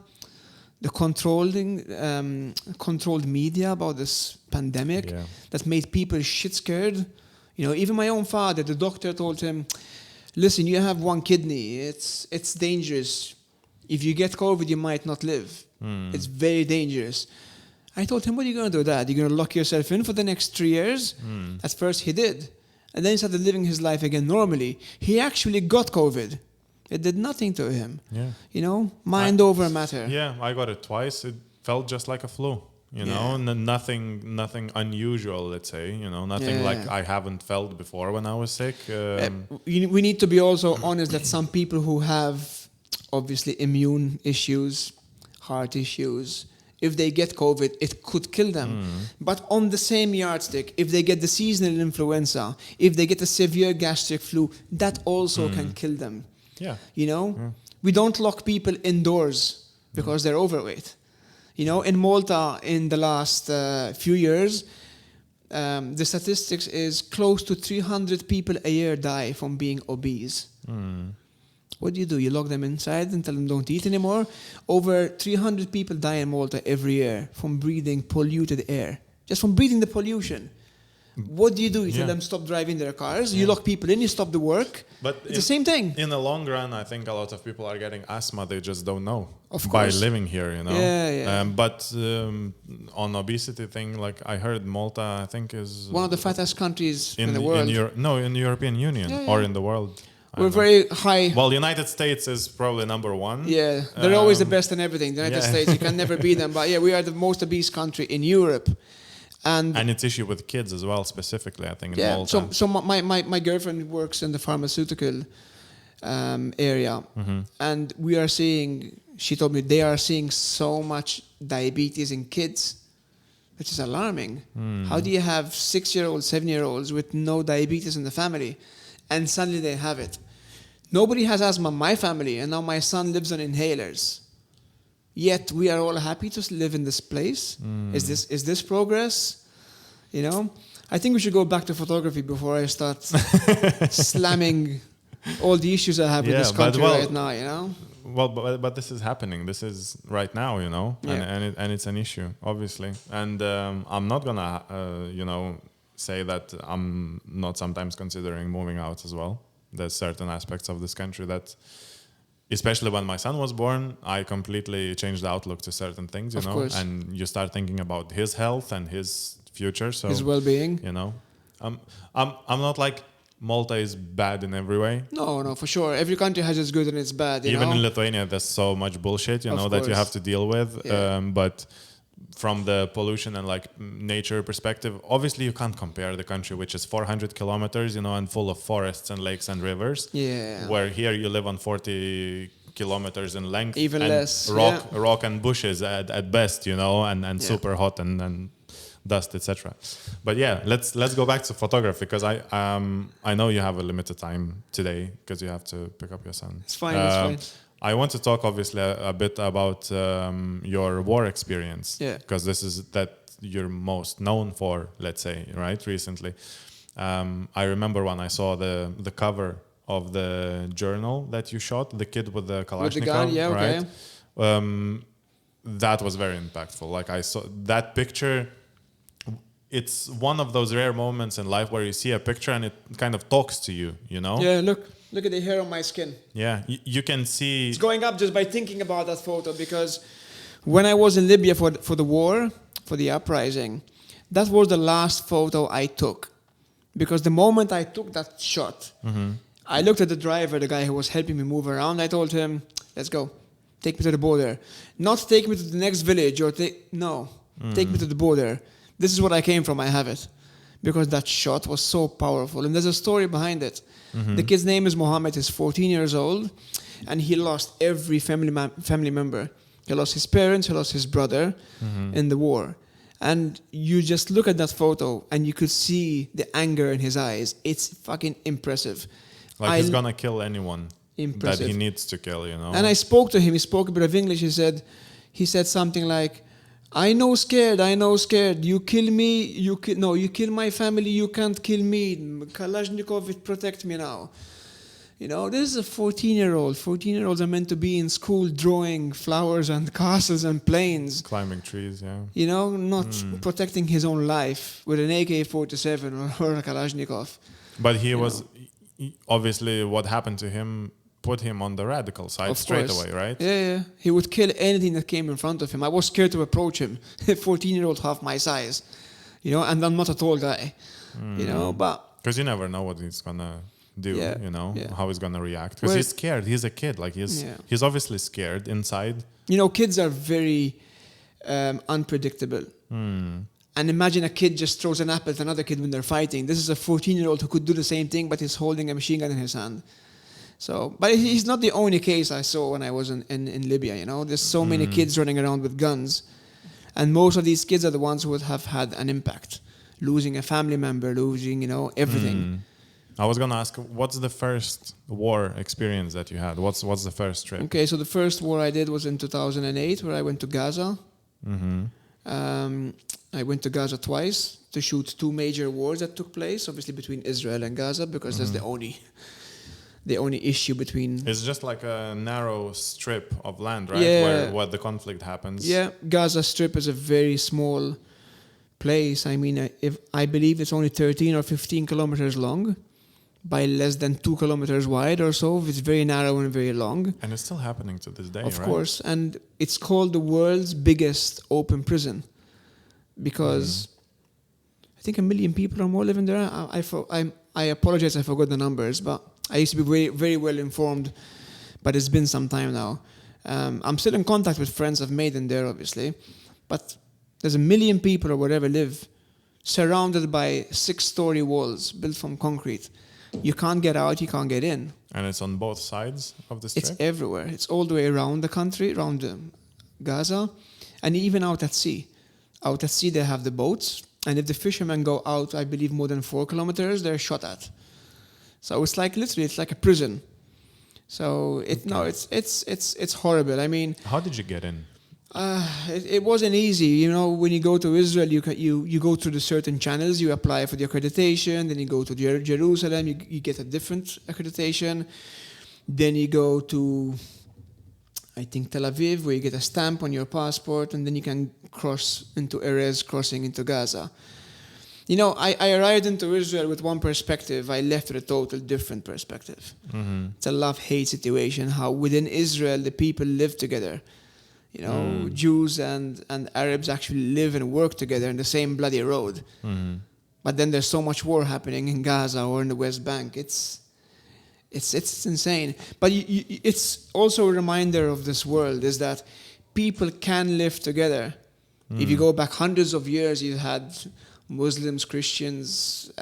the controlled media about this pandemic that made people shit scared. Even my own father, the doctor told him, listen, you have one kidney. It's dangerous. If you get COVID, you might not live. It's very dangerous. I told him, what are you going to do with that? You're going to lock yourself in for the next 3 years? At first he did. And then he started living his life again normally. He actually got COVID. It did nothing to him. Yeah. Mind over matter. Yeah, I got it twice. It felt just like a flu. Nothing unusual, let's say. Nothing like I haven't felt before when I was sick. We need to be also honest that some people who have obviously immune issues, heart issues, if they get COVID, it could kill them. But on the same yardstick, if they get the seasonal influenza, if they get a severe gastric flu, that also can kill them. Yeah. We don't lock people indoors because they're overweight. In Malta, in the last few years, the statistics is close to 300 people a year die from being obese. What do? You lock them inside and tell them don't eat anymore? Over 300 people die in Malta every year from breathing polluted air. Just from breathing the pollution. What do? You tell them stop driving their cars. You lock people in, you stop the work. But it's the same thing. In the long run, I think a lot of people are getting asthma. They just don't know. Of by course. living here, Yeah. But on obesity thing, like I heard Malta, I think is one of the fattest countries in the world. In the European Union or in the world. We're very high. Well, United States is probably number one. Yeah, they're always the best in everything. The United States, you can never beat them. But we are the most obese country in Europe. And it's issue with kids as well, specifically, I think, in Malta. So my girlfriend works in the pharmaceutical area. And we are seeing, she told me, they are seeing so much diabetes in kids, which is alarming. How do you have 6-year-olds, 7-year-olds with no diabetes in the family? And suddenly they have it. Nobody has asthma in my family, and now my son lives on inhalers. Yet we are all happy to live in this place. Is this progress? I think we should go back to photography before I start slamming all the issues I have with this country right now. Well, but this is happening. This is right now, and it's an issue, obviously. And I'm not gonna, say that I'm not sometimes considering moving out as well. There's certain aspects of this country that, especially when my son was born, I completely changed the outlook to certain things, Of course. and you start thinking about his health and his future. So his well-being. I'm not like Malta is bad in every way. No, for sure. Every country has its good and its bad. Even in Lithuania, there's so much bullshit, that you have to deal with. Yeah. But from the pollution and nature perspective, obviously you can't compare the country, which is 400 kilometers, and full of forests and lakes and rivers. Yeah. Where here you live on 40 kilometers in length. Even and less. Rock and bushes at best, and super hot and dust, etc. But let's go back to photography, because I know you have a limited time today because you have to pick up your son. It's fine. It's fine. I want to talk obviously a bit about your war experience, because this is that you're most known for, let's say, right? Recently, I remember when I saw the cover of the journal that you shot, the kid with the Kalashnikov, with the gun, right? That was very impactful. Like I saw that picture. It's one of those rare moments in life where you see a picture and it kind of talks to you, Yeah, look at the hair on my skin. Yeah, you can see... It's going up just by thinking about that photo, because when I was in Libya for the war, for the uprising, that was the last photo I took. Because the moment I took that shot, I looked at the driver, the guy who was helping me move around. I told him, let's go. Take me to the border. Not take me to the next village or take me to the border. This is what I came from, I have it. Because that shot was so powerful. And there's a story behind it. The kid's name is Mohammed. He's 14 years old. And he lost every family member. He lost his parents, he lost his brother in the war. And you just look at that photo and you could see the anger in his eyes. It's fucking impressive. Like he's gonna kill anyone that he needs to kill, And I spoke to him. He spoke a bit of English. He said something like, I know scared. You kill me, you kill my family, you can't kill me. Kalashnikov will protect me now. You know, this is a 14-year-old. 14-year-olds are meant to be in school drawing flowers and castles and planes. Climbing trees, yeah. You know, not protecting his own life with an AK-47 or a Kalashnikov. But obviously what happened to him put him on the radical side straight away, right? Yeah. He would kill anything that came in front of him. I was scared to approach him. A 14-year-old half my size. You know, and I'm not a tall guy. You know, but... Because you never know what he's going to do, how he's going to react. Because he's scared. He's a kid. Like, he's obviously scared inside. You know, kids are very unpredictable. And imagine a kid just throws an apple at another kid when they're fighting. This is a 14-year-old who could do the same thing, but he's holding a machine gun in his hand. So, but he's not the only case I saw when I was in Libya, you know. There's so many kids running around with guns. And most of these kids are the ones who would have had an impact. Losing a family member, losing, you know, everything. I was going to ask, what's the first war experience that you had? What's the first trip? Okay, so the first war I did was in 2008, where I went to Gaza. I went to Gaza twice to shoot 2 major wars that took place, obviously between Israel and Gaza, because that's the only issue between... It's just like a narrow strip of land, right? Yeah. Where the conflict happens. Yeah, Gaza Strip is a very small place. I mean, I believe it's only 13 or 15 kilometers long by less than 2 kilometers wide or so. It's very narrow and very long. And it's still happening to this day, right? Of course. And it's called the world's biggest open prison because I think 1 million people or more living there. I apologize, I forgot the numbers, but I used to be very, very well informed, but it's been some time now. I'm still in contact with friends I've made in there, obviously, but there's 1 million people or whatever live surrounded by 6-story walls built from concrete. You can't get out, you can't get in. And it's on both sides of the strip? It's everywhere. It's all the way around the country, around Gaza, and even out at sea. Out at sea, they have the boats, and if the fishermen go out, I believe more than 4 kilometers, they're shot at. So it's like literally, it's like a prison. So it's horrible. I mean, how did you get in? It wasn't easy. You know, when you go to Israel, you go through the certain channels. You apply for the accreditation. Then you go to Jerusalem. You get a different accreditation. Then you go to, I think, Tel Aviv, where you get a stamp on your passport, and then you can cross into Erez, crossing into Gaza. You know, I arrived into Israel with one perspective. I left with a total different perspective. It's a love-hate situation, how within Israel the people live together. You know, Jews and Arabs actually live and work together in the same bloody road. But then there's so much war happening in Gaza or in the West Bank. It's insane. But it's also a reminder of this world is that people can live together. If you go back hundreds of years, you had Muslims, Christians,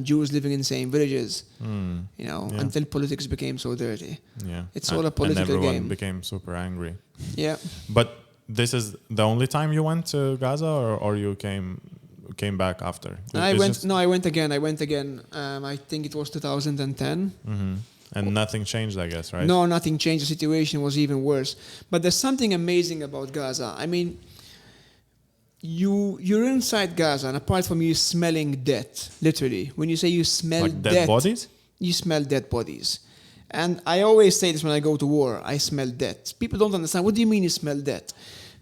Jews living in the same villages, you know, until politics became so dirty. Yeah, it's all a political and everyone game. Became super angry. Yeah. But this is the only time you went to Gaza, or you came back after? I went again. I think it was 2010. And nothing changed, I guess, right? No, nothing changed. The situation was even worse. But there's something amazing about Gaza. I mean, you're inside Gaza, and apart from you smelling death, literally, when you say you smell like death, bodies? You smell dead bodies. And I always say this when I go to war, I smell death. People don't understand. What do you mean you smell death?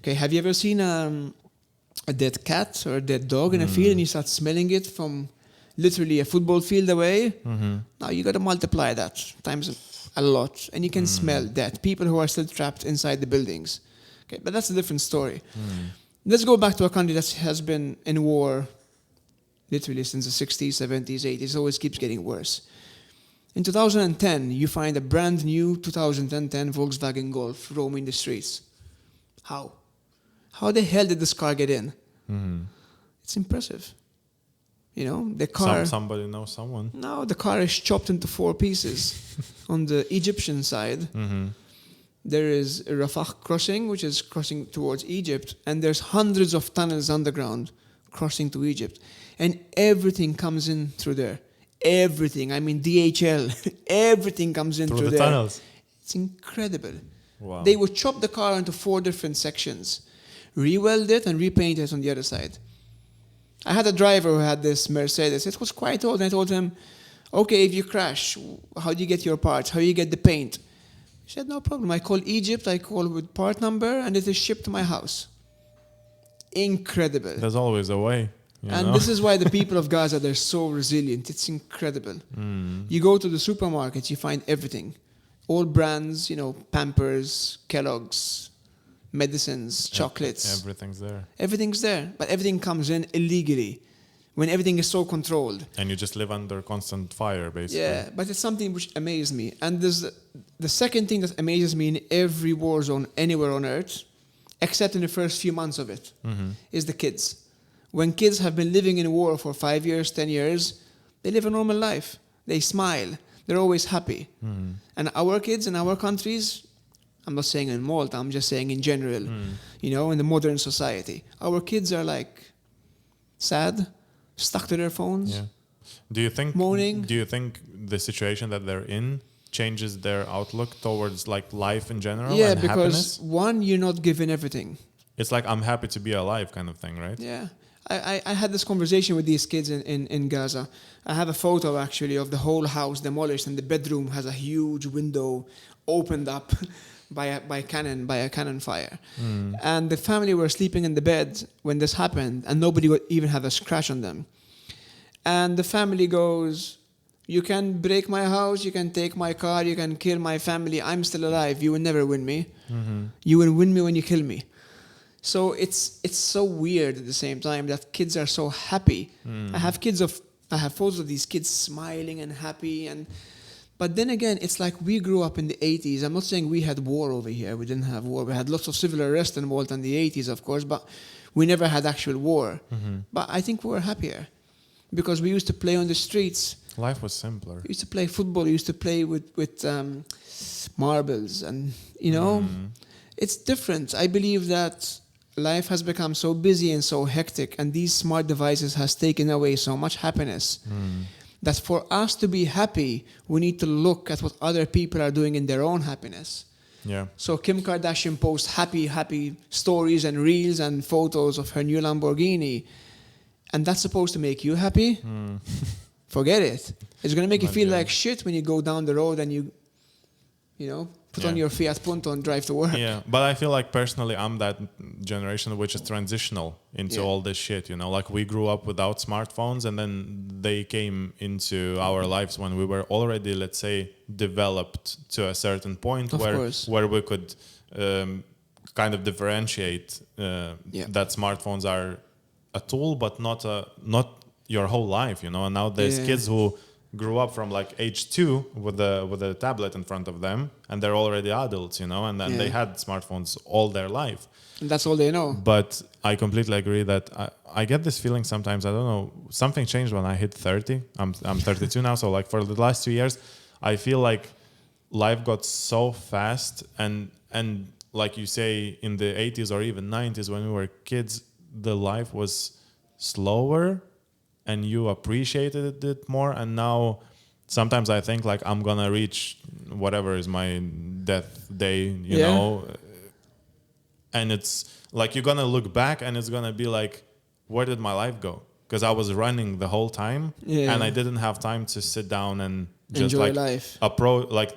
Okay, have you ever seen a dead cat or a dead dog in a field and you start smelling it from literally a football field away? Now you got to multiply that times a lot, and you can smell death. People who are still trapped inside the buildings. Okay, but that's a different story. Let's go back to a country that has been in war literally since the 60s, 70s, 80s. It always keeps getting worse. In 2010, you find a brand new 2010 Volkswagen Golf roaming the streets. How? How the hell did this car get in? It's impressive. You know, the car... Somebody knows someone. No, the car is chopped into 4 pieces. On the Egyptian side, there is a Rafah crossing, which is crossing towards Egypt, and there's hundreds of tunnels underground crossing to Egypt. And everything comes in through there. Everything. I mean, DHL. Everything comes in through the there. Tunnels. It's incredible. Wow. They would chop the car into 4 different sections, re-weld it, and repaint it on the other side. I had a driver who had this Mercedes. It was quite old, and I told him, Okay, if you crash, how do you get your parts? How do you get the paint? She said, no problem. I call Egypt, I call with part number, and it is shipped to my house. Incredible. There's always a way. And this is why the people of Gaza, they're so resilient. It's incredible. You go to the supermarket, you find everything. All brands, Pampers, Kellogg's, medicines, chocolates. Everything's there. Everything's there. But everything comes in illegally when everything is so controlled. And you just live under constant fire, basically. Yeah, but it's something which amazed me. And there's the second thing that amazes me in every war zone anywhere on earth, except in the first few months of it, is the kids. When kids have been living in war for 5 years, 10 years, they live a normal life. They smile. They're always happy. And our kids in our countries, I'm not saying in Malta, I'm just saying in general, in the modern society, our kids are like sad, stuck to their phones, Yeah. Do you think moaning. Do you think the situation that they're in changes their outlook towards like life in general? Yeah, and because happiness? one, you're not given everything. It's like I'm happy to be alive kind of thing, right? Yeah. I had this conversation with these kids in Gaza. I have a photo actually of the whole house demolished, and the bedroom has a huge window opened up by a cannon fire. And the family were sleeping in the bed when this happened, and nobody would even have a scratch on them. And the family goes, you can break my house, you can take my car, you can kill my family, I'm still alive, you will never win me. You will win me when you kill me. So it's so weird at the same time that kids are so happy. I have photos of these kids smiling and happy, but then again, it's like we grew up in the 80s. I'm not saying we had war over here. We didn't have war. We had lots of civil unrest in Malta in the 80s, of course, but we never had actual war. But I think we were happier because we used to play on the streets. Life was simpler. We used to play football. We used to play with marbles, and it's different. I believe that life has become so busy and so hectic, and these smart devices has taken away so much happiness that for us to be happy, we need to look at what other people are doing in their own happiness. Yeah. So Kim Kardashian posts happy stories and reels and photos of her new Lamborghini, and that's supposed to make you happy? Forget it. It's going to make you feel like shit when you go down the road and you put on your Fiat Punto and drive to work. Yeah, but I feel like personally I'm that generation which is transitional into all this shit, like we grew up without smartphones, and then they came into our lives when we were already, let's say, developed to a certain point where we could kind of differentiate that smartphones are a tool, but not your whole life, and now there's kids who grew up from like age 2 with a tablet in front of them, and they're already adults, and then they had smartphones all their life. And that's all they know. But I completely agree that I get this feeling sometimes, I don't know, something changed when I hit 30. I'm 32 now, so like for the last 2 years, I feel like life got so fast, and like you say, in the 80s or even 90s when we were kids, the life was slower and you appreciated it more. And now sometimes I think like I'm gonna reach whatever is my death day, you know, and it's like you're gonna look back and it's gonna be like, where did my life go? Because I was running the whole time and I didn't have time to sit down and just enjoy like life.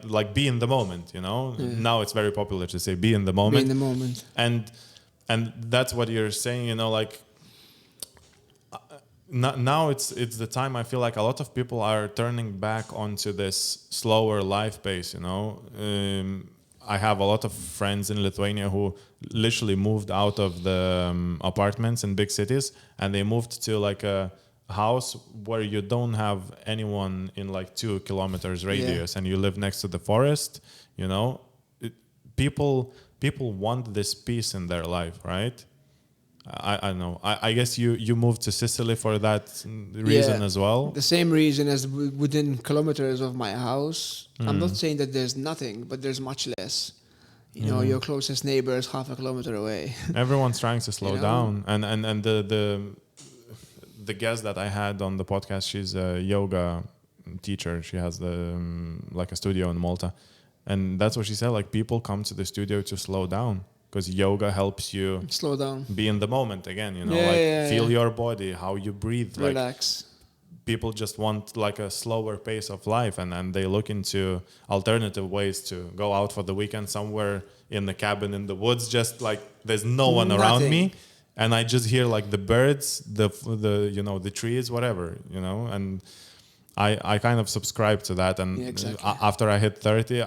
like be in the moment, Now it's very popular to say be in the moment. Be in the moment. And that's what you're saying, like now it's the time I feel like a lot of people are turning back onto this slower life pace, I have a lot of friends in Lithuania who literally moved out of the apartments in big cities, and they moved to like a house where you don't have anyone in like 2 kilometers radius and you live next to the forest, people want this peace in their life, right? I don't know. I guess you moved to Sicily for that reason as well. The same reason as within kilometers of my house. I'm not saying that there's nothing, but there's much less. Your closest neighbor is half a kilometer away. Everyone's trying to slow down, and the guest that I had on the podcast, she's a yoga teacher. She has like a studio in Malta, and that's what she said. Like people come to the studio to slow down. Because yoga helps you slow down, be in the moment again, feel your body, how you breathe, relax. people just want like a slower pace of life, and they look into alternative ways to go out for the weekend somewhere in the cabin in the woods, just like there's no one around me, and I just hear like the birds, the the trees, whatever, and I kind of subscribe to that. And after I hit 30,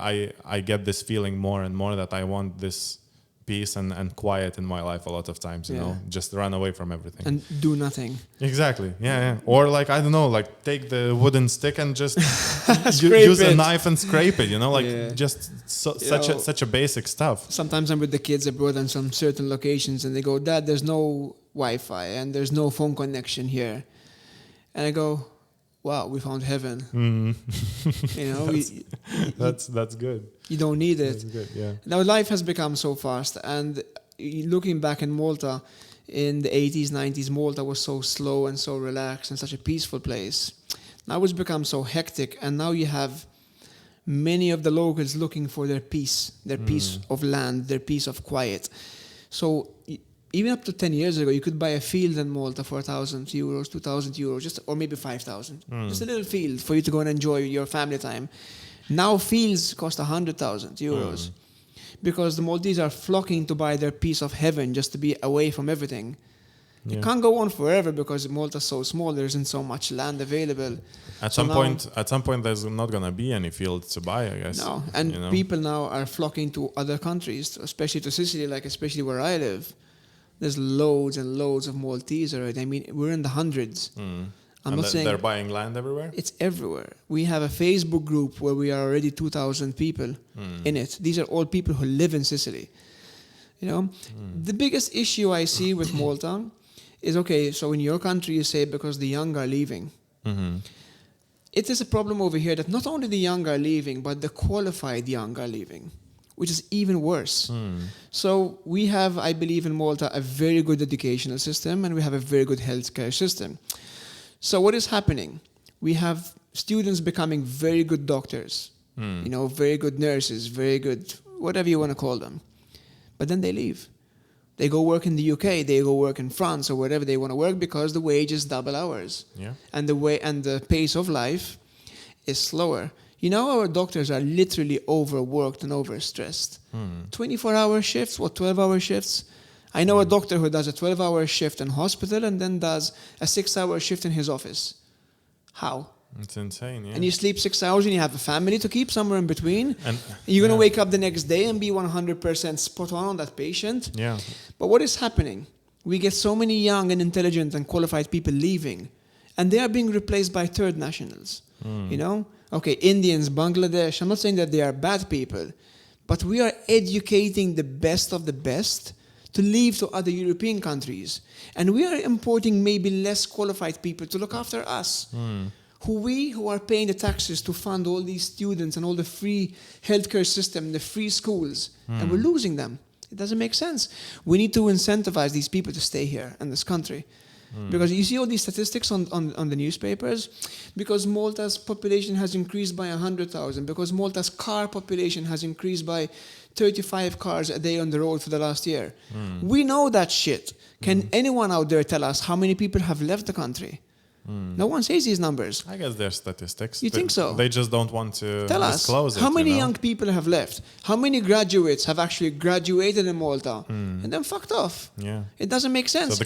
I get this feeling more and more that I want this peace and quiet in my life a lot of times, just run away from everything. And do nothing. Exactly. Yeah. Or like, I don't know, like take the wooden stick and just use a knife and scrape it, just such a basic stuff. Sometimes I'm with the kids abroad on some certain locations and they go, Dad, there's no Wi-Fi and there's no phone connection here. And I go, wow, we found heaven. That's good. You don't need it. That's good, yeah. Now life has become so fast, and looking back in Malta, in the 80s, 90s, Malta was so slow and so relaxed and such a peaceful place. Now it's become so hectic, and now you have many of the locals looking for their peace of land, their peace of quiet. So even up to 10 years ago, you could buy a field in Malta for €1,000, €2,000, or maybe 5,000. Just a little field for you to go and enjoy your family time. Now fields cost €100,000 because the Maltese are flocking to buy their piece of heaven just to be away from everything. Yeah. It can't go on forever because Malta's so small. There isn't so much land available. At some point, there's not gonna be any fields to buy, I guess. No, and people now are flocking to other countries, especially to Sicily, especially where I live. There's loads and loads of Maltese already. I mean, we're in the hundreds. I'm not saying they're buying land everywhere? It's everywhere. We have a Facebook group where we are already 2,000 people in it. These are all people who live in Sicily. The biggest issue I see with Malta is, okay, so in your country you say because the young are leaving. It is a problem over here that not only the young are leaving, but the qualified young are leaving, which is even worse. So we have, I believe in Malta, a very good educational system and we have a very good healthcare system. So what is happening? We have students becoming very good doctors, very good nurses, very good, whatever you want to call them. But then they leave. They go work in the UK, they go work in France or wherever they want to work because the wage is double hours. Yeah. And the pace of life is slower. Our doctors are literally overworked and overstressed. 24-hour shifts, 12-hour shifts? I know a doctor who does a 12-hour shift in hospital and then does a 6-hour shift in his office. How? It's insane, yeah. And you sleep 6 hours and you have a family to keep somewhere in between. And you're going to wake up the next day and be 100% spot on that patient. Yeah. But what is happening? We get so many young and intelligent and qualified people leaving. And they are being replaced by third nationals. Okay, Indians, Bangladesh. I'm not saying that they are bad people. But we are educating the best of the best to leave to other European countries. And we are importing maybe less qualified people to look after us. Who are paying the taxes to fund all these students and all the free healthcare system, the free schools. And we're losing them. It doesn't make sense. We need to incentivize these people to stay here in this country. Because you see all these statistics on the newspapers, because Malta's population has increased by 100,000, because Malta's car population has increased by 35 cars a day on the road for the last year. We know that shit. Can anyone out there tell us how many people have left the country? No one says these numbers. I guess they're statistics. You think so? They just don't want to tell disclose us, how many young people have left? How many graduates have actually graduated in Malta and then fucked off? Yeah. It doesn't make sense. So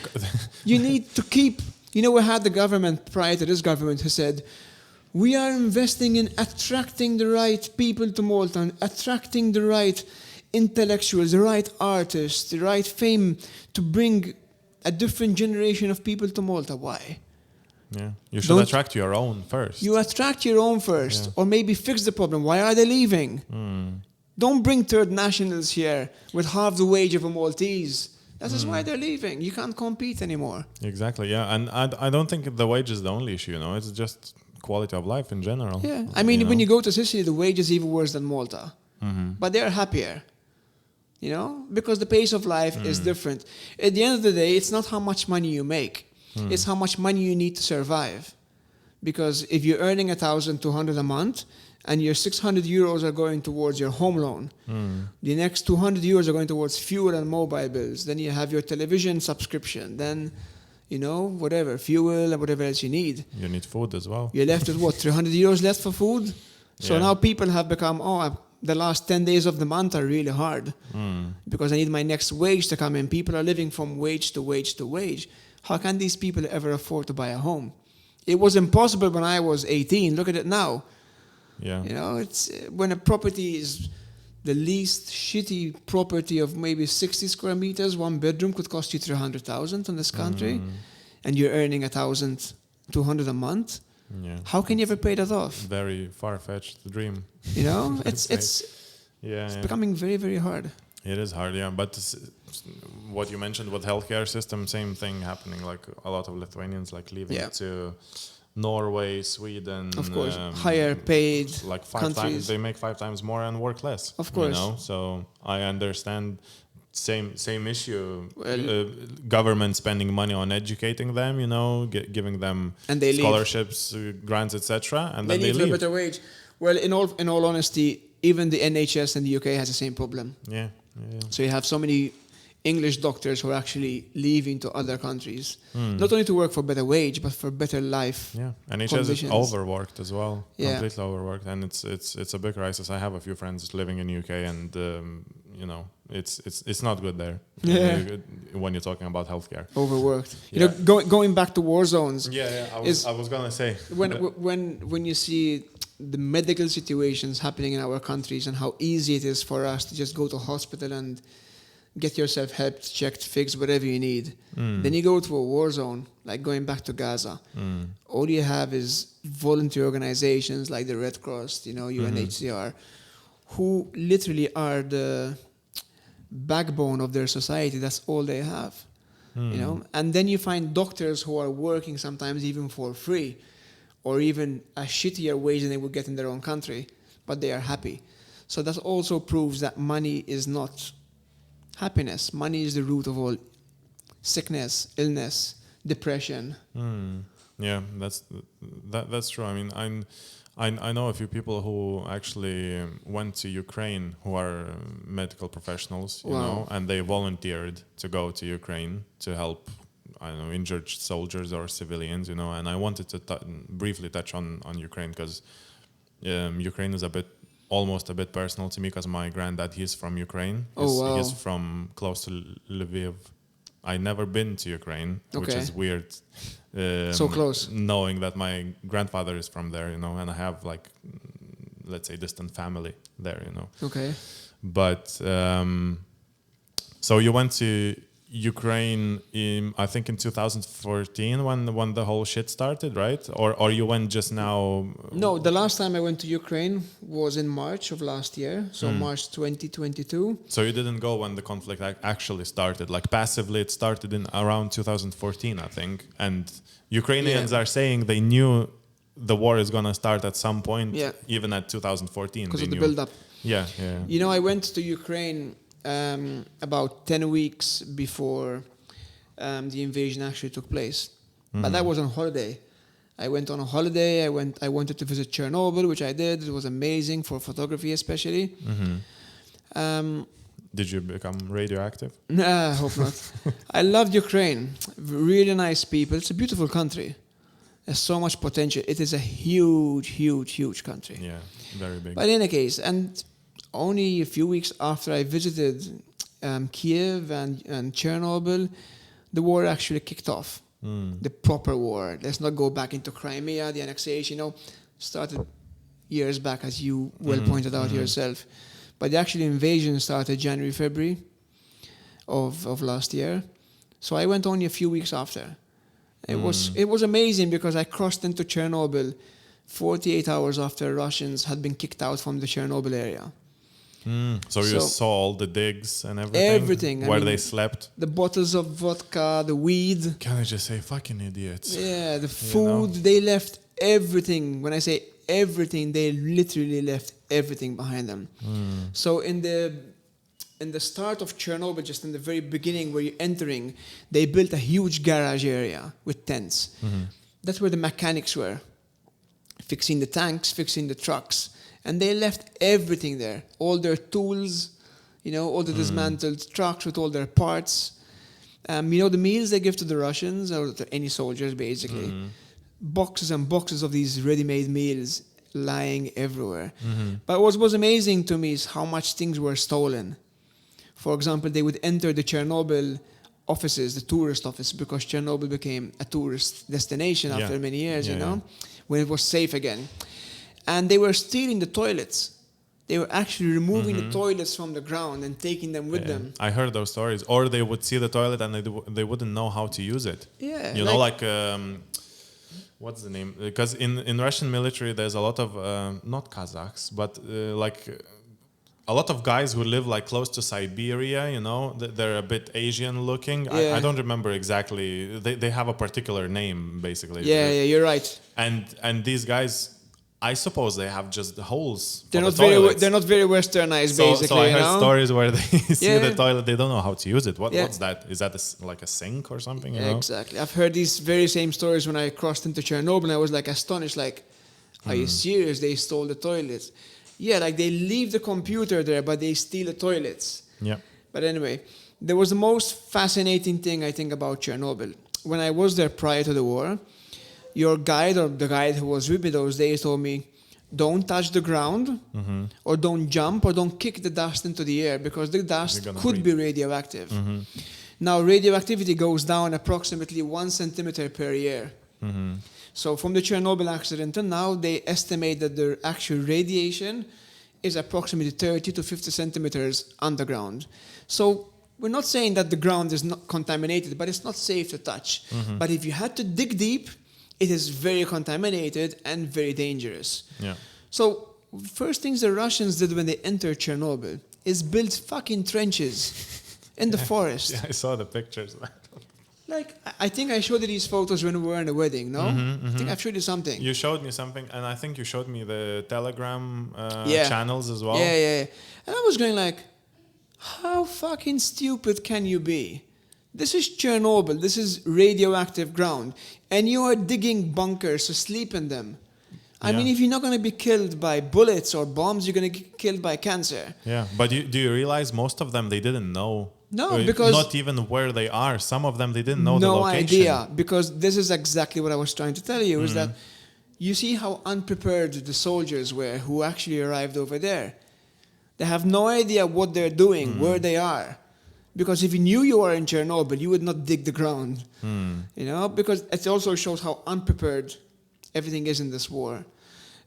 you need to keep... we had the government prior to this government who said, we are investing in attracting the right people to Malta and attracting the right intellectuals, the right artists, the right fame to bring a different generation of people to Malta. Why? Yeah, you should attract your own first. You attract your own first, or maybe fix the problem. Why are they leaving? Don't bring third nationals here with half the wage of a Maltese. That is why they're leaving. You can't compete anymore. Exactly, yeah. And I don't think the wage is the only issue, It's just quality of life in general. Yeah, I mean, when you go to Sicily, the wage is even worse than Malta. But they're happier, because the pace of life is different. At the end of the day, it's not how much money you make. It's how much money you need to survive. Because if you're earning 1,200 a month and your 600 euros are going towards your home loan, the next 200 euros are going towards fuel and mobile bills, then you have your television subscription, then whatever, fuel and whatever else you need. You need food as well. You're left with what, 300 euros left for food? So now people have become, the last 10 days of the month are really hard because I need my next wage to come in. People are living from wage to wage to wage. How can these people ever afford to buy a home? It was impossible when I was 18. Look at it now. Yeah. It's when a property is the least shitty property of maybe 60 square meters, 1 bedroom could cost you 300,000 in this country, and you're earning 1,200 a month. Yeah. How can you ever pay that off? Very far-fetched dream. It's becoming very, very hard. It is hard, yeah. But what you mentioned with healthcare system, same thing happening. Like a lot of Lithuanians leaving to Norway, Sweden. Of course, higher paid like 5 countries. times. They make 5 times more and work less. Of course. So I understand. Same issue. Government spending money on educating them, giving them and they scholarships, grants, etc. And then they leave for a better wage. Well, in all honesty, even the NHS in the UK has the same problem. Yeah. So you have so many English doctors who are actually leaving to other countries, not only to work for better wage, but for better life. Yeah, NHS is overworked as well. Yeah. Completely overworked, and it's a big crisis. I have a few friends living in UK, and it's not good there. Yeah. When you're talking about healthcare, Overworked. Yeah. Going back to war zones. Yeah. I was gonna say when you see the medical situations happening in our countries and how easy it is for us to just go to hospital and get yourself helped, checked, fixed, whatever you need. Then you go to a war zone, like going back to Gaza. All you have is volunteer organizations like the Red Cross, UNHCR, who literally are the backbone of their society. That's all they have, And then you find doctors who are working sometimes even for free, or even a shittier wage than they would get in their own country, but they are happy. So that also proves that money is not happiness. Money is the root of all sickness, illness, depression. Yeah, that's true. I mean, I know a few people who actually went to Ukraine who are medical professionals, and they volunteered to go to Ukraine to help, injured soldiers or civilians, and I wanted to briefly touch on Ukraine because Ukraine is almost a bit personal to me because my granddad, he's from Ukraine. He's from close to Lviv. I never been to Ukraine, which is weird. So close. Knowing that my grandfather is from there, and I have let's say distant family there, Okay. But so you went to Ukraine I think in 2014 when the whole shit started, right? Or you went just now? No, the last time I went to Ukraine was in March of last year, so March 2022. So you didn't go when the conflict actually started, passively it started in around 2014, I think. And Ukrainians are saying they knew the war is going to start at some point, even at 2014. Because of the build-up. Yeah. I went to Ukraine about 10 weeks before the invasion actually took place. But that was on holiday. I went on a holiday. I wanted to visit Chernobyl, which I did. It was amazing for photography especially. Did you become radioactive? Nah, I hope not. I loved Ukraine. Really nice people. It's a beautiful country. There's so much potential. It is a huge, huge, huge country. Yeah, very big. But in any case, and only a few weeks after I visited Kiev and Chernobyl, the war actually kicked off. The proper war. Let's not go back into Crimea, the annexation, started years back, as you well pointed out yourself. But the actual invasion started January, February of last year. So I went only a few weeks after. It was amazing because I crossed into Chernobyl 48 hours after Russians had been kicked out from the Chernobyl area. So you saw all the digs and everything? Everything. Where they slept? The bottles of vodka, the weed. Can I just say fucking idiots? Yeah, the food. They left everything. When I say everything, they literally left everything behind them. So in the start of Chernobyl, just in the very beginning where you're entering, they built a huge garage area with tents. That's where the mechanics were. Fixing the tanks, fixing the trucks. And they left everything there. All their tools, all the dismantled trucks with all their parts. The meals they give to the Russians or to any soldiers, basically, boxes and boxes of these ready-made meals lying everywhere. But what was amazing to me is how much things were stolen. For example, they would enter the Chernobyl offices, the tourist office, because Chernobyl became a tourist destination after many years, when it was safe again. And they were stealing the toilets. They were actually removing the toilets from the ground and taking them with them. I heard those stories. Or they would see the toilet and they wouldn't know how to use it. Yeah. What's the name? Because in Russian military, there's a lot of, not Kazakhs, but a lot of guys who live like close to Siberia, they're a bit Asian looking. Yeah. I don't remember exactly. They have a particular name, basically. Yeah, you're right. And these guys, I suppose they have just the holes. They're not very westernized, basically. So I heard stories where they see the toilet, they don't know how to use it. What's that? Is that like a sink or something? Exactly. I've heard these very same stories when I crossed into Chernobyl, and I was like astonished. Like, are you serious? They stole the toilets. Yeah, like they leave the computer there, but they steal the toilets. Yeah. But anyway, there was the most fascinating thing I think about Chernobyl. When I was there prior to the war, your guide or the guide who was with me those days told me, don't touch the ground or don't jump or don't kick the dust into the air because the dust could be radioactive. Now, radioactivity goes down approximately 1 centimeter per year. So from the Chernobyl accident to now, they estimate that the actual radiation is approximately 30 to 50 centimeters underground. So we're not saying that the ground is not contaminated, but it's not safe to touch. But if you had to dig deep, it is very contaminated and very dangerous. Yeah. So first things the Russians did when they entered Chernobyl is build fucking trenches in the forest. Yeah, I saw the pictures. Like, I think I showed you these photos when we were in a wedding, no? I think I've showed you something. You showed me something, and I think you showed me the Telegram channels as well. Yeah. And I was going like, how fucking stupid can you be? This is Chernobyl. This is radioactive ground. And you are digging bunkers to sleep in them. I mean, if you're not going to be killed by bullets or bombs, you're going to get killed by cancer. Yeah, but do you realize most of them, they didn't know? No, because... Not even where they are. Some of them, they didn't know the location. No idea, because this is exactly what I was trying to tell you, is that you see how unprepared the soldiers were who actually arrived over there. They have no idea what they're doing, where they are. Because if you knew you were in Chernobyl, you would not dig the ground. Because it also shows how unprepared everything is in this war.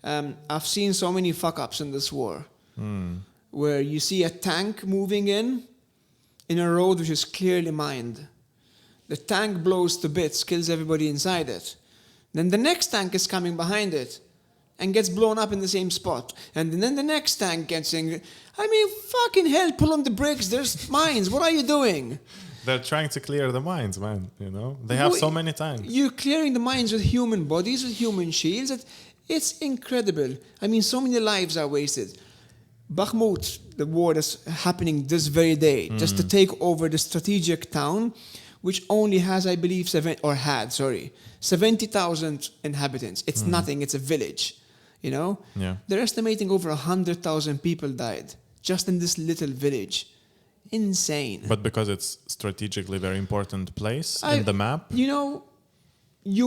I've seen so many fuck-ups in this war, where you see a tank moving in a road which is clearly mined. The tank blows to bits, kills everybody inside it. Then the next tank is coming behind it and gets blown up in the same spot. And then the next tank gets in. I mean, fucking hell, pull on the brakes, there's mines. What are you doing? They're trying to clear the mines, man. They have so many tanks. You're clearing the mines with human bodies, with human shields. It's incredible. I mean, so many lives are wasted. Bakhmut, the war that's happening this very day, just to take over the strategic town, which only has, I believe, 70,000 inhabitants. It's nothing. It's a village, Yeah. They're estimating over 100,000 people died just in this little village. Insane. But because it's strategically very important place in the map? You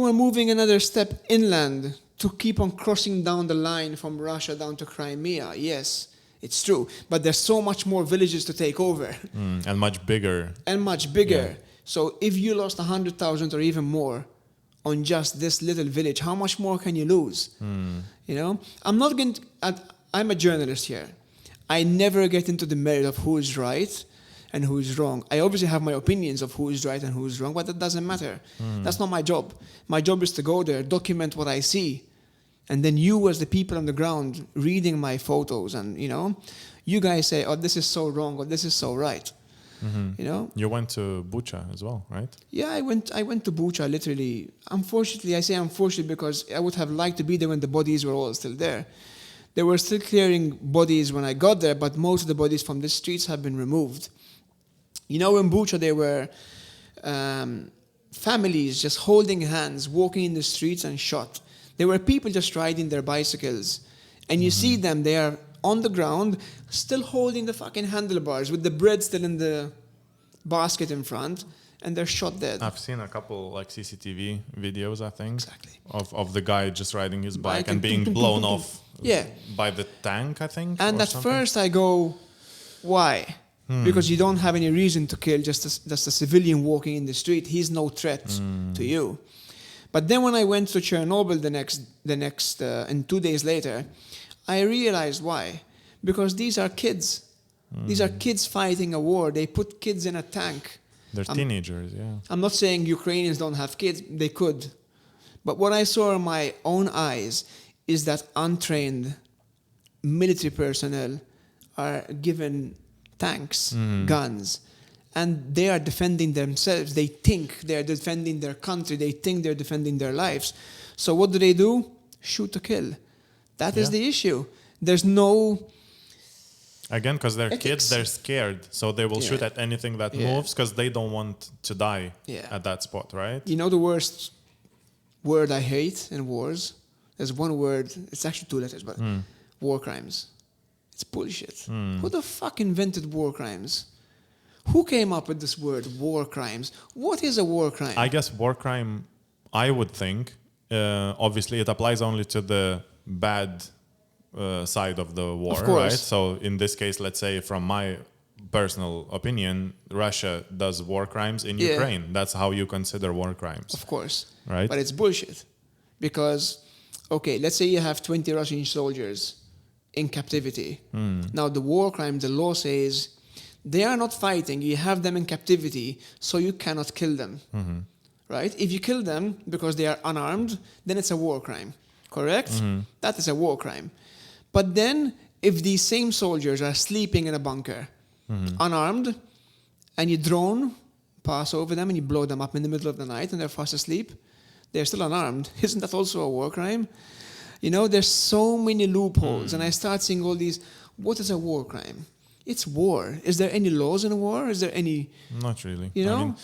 are moving another step inland to keep on crossing down the line from Russia down to Crimea. Yes. It's true, but there's so much more villages to take over. And much bigger. Yeah. So if you lost 100,000 or even more on just this little village, how much more can you lose? I'm a journalist here. I never get into the merit of who is right and who is wrong. I obviously have my opinions of who is right and who is wrong, but that doesn't matter. That's not my job. My job is to go there, document what I see. And then you, as the people on the ground, reading my photos, and you guys say, "Oh, this is so wrong," or "This is so right." You went to Bucha as well, right? Yeah, I went to Bucha. Literally, unfortunately, I say unfortunately because I would have liked to be there when the bodies were all still there. They were still clearing bodies when I got there, but most of the bodies from the streets have been removed. In Bucha, there were families just holding hands, walking in the streets and shot. There were people just riding their bicycles. And you see them, they are on the ground, still holding the fucking handlebars with the bread still in the basket in front. and they're shot dead. I've seen a couple like CCTV videos, I think, Exactly. of the guy just riding his bike Bike and and being blown off Yeah. by the tank, I think. And or at something. first I go, why? Because you don't have any reason to kill just a civilian walking in the street. He's no threat to you. But then when I went to Chernobyl and 2 days later, I realized why. Because these are kids. These are kids fighting a war. They put kids in a tank. They're teenagers, yeah. I'm not saying Ukrainians don't have kids. They could. But what I saw in my own eyes is that untrained military personnel are given tanks, guns, and they are defending themselves. They think they're defending their country. They think they're defending their lives. So what do? Shoot to kill. That is the issue. There's no... Again, because they're ethics. kids, they're scared. So they will shoot at anything that moves because they don't want to die at that spot, right? You know the worst word I hate in wars? There's one word, it's actually 2 letters, but war crimes. It's bullshit. Who the fuck invented war crimes? Who came up with this word, war crimes? What is a war crime? I guess war crime, I would think, obviously it applies only to the bad side of the war, Of course. right? So in this case, let's say from my personal opinion, Russia does war crimes in Ukraine. That's how you consider war crimes. Of course. Right. But it's bullshit. Because, okay, let's say you have 20 Russian soldiers in captivity. Now the war crime, the law says, they are not fighting. You have them in captivity, so you cannot kill them. Right? If you kill them because they are unarmed, then it's a war crime. Correct? That is a war crime. But then, if these same soldiers are sleeping in a bunker, unarmed, and you drone pass over them and you blow them up in the middle of the night and they're fast asleep, they're still unarmed. Isn't that also a war crime? You know, there's so many loopholes, and I start seeing all these. What is a war crime? It's war. Is there any laws in a war? Is there any? Not really. You know? I mean,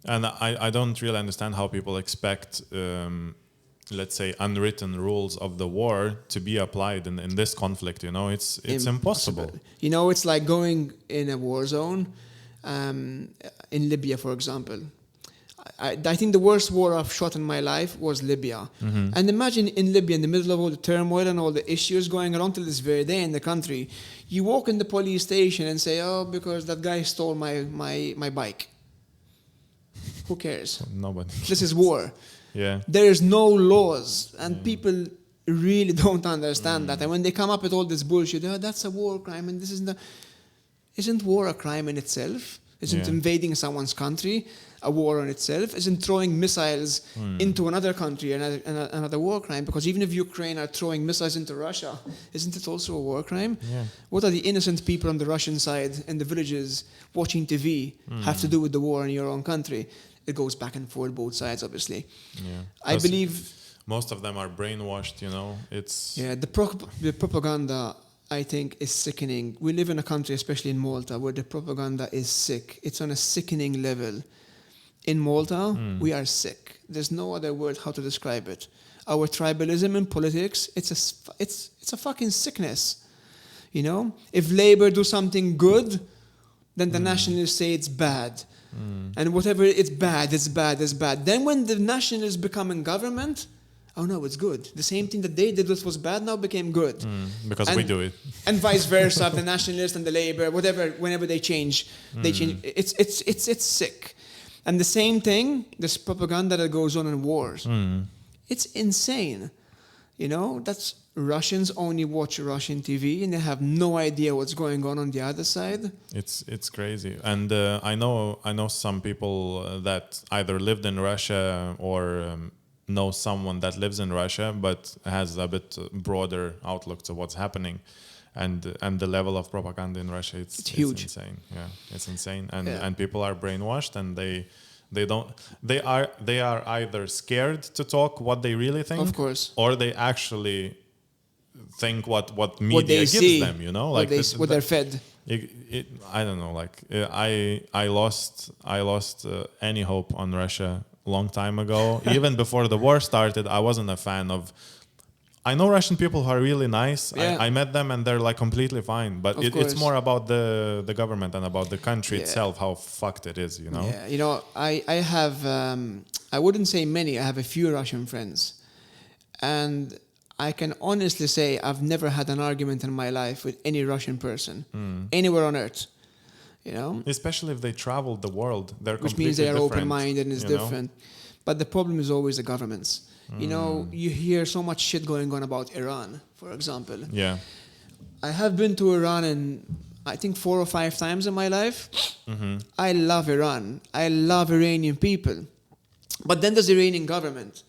and I don't really understand how people expect, let's say, unwritten rules of the war to be applied in this conflict. You know, it's impossible. You know, it's like going in a war zone, in Libya, for example. I think the worst war I've shot in my life was Libya. And imagine in Libya, in the middle of all the turmoil and all the issues going on till this very day in the country, you walk in the police station and say, oh, because that guy stole my bike. Who cares? Nobody. This is war. Yeah. There is no laws, and people really don't understand that. And when they come up with all this bullshit, oh, that's a war crime, and this isn't war a crime in itself? Isn't invading someone's country a war in itself? Isn't throwing missiles into another country another war crime? Because even if Ukraine are throwing missiles into Russia, isn't it also a war crime? Yeah. What are the innocent people on the Russian side in the villages watching TV have to do with the war in your own country? It goes back and forth, both sides, obviously. Yeah. I believe most of them are brainwashed, you know. It's the propaganda, I think, is sickening. We live in a country, especially in Malta, where the propaganda is sick. It's on a sickening level. In Malta, we are sick. There's no other word how to describe it. Our tribalism in politics, it's a fucking sickness. You know, if Labour do something good, then the nationalists say it's bad. And whatever, it's bad, it's bad, it's bad. Then when the nationalists become in government, oh no, it's good. The same thing that they did that was bad now became good. because we do it. And vice versa, the nationalists and the Labour, whatever, whenever they change, it's sick. And the same thing, this propaganda that goes on in wars. It's insane. You know, that's Russians only watch Russian TV and they have no idea what's going on the other side. It's crazy. And I know some people that either lived in Russia or know someone that lives in Russia but has a bit broader outlook to what's happening. And the level of propaganda in Russia, it's huge. It's insane. Yeah, it's insane. And people are brainwashed, and they are either scared to talk what they really think, Of course. or they actually think what media gives see, them. You know, what they're fed. I don't know. Like I lost any hope on Russia long time ago. Even before the war started, I wasn't a fan I know Russian people who are really nice. Yeah. I met them and they're like completely fine. But it's more about the government and about the country itself, how fucked it is, you know? Yeah, you know, I have, I wouldn't say many, I have a few Russian friends. And I can honestly say I've never had an argument in my life with any Russian person, anywhere on earth. You know? Especially if they travel the world. They're Which completely means they are different, open-minded and it's different. But the problem is always the governments. You know, you hear so much shit going on about Iran, for example. Yeah. I have been to Iran I think 4 or 5 times in my life. I love Iran. I love Iranian people. But then there's the Iranian government.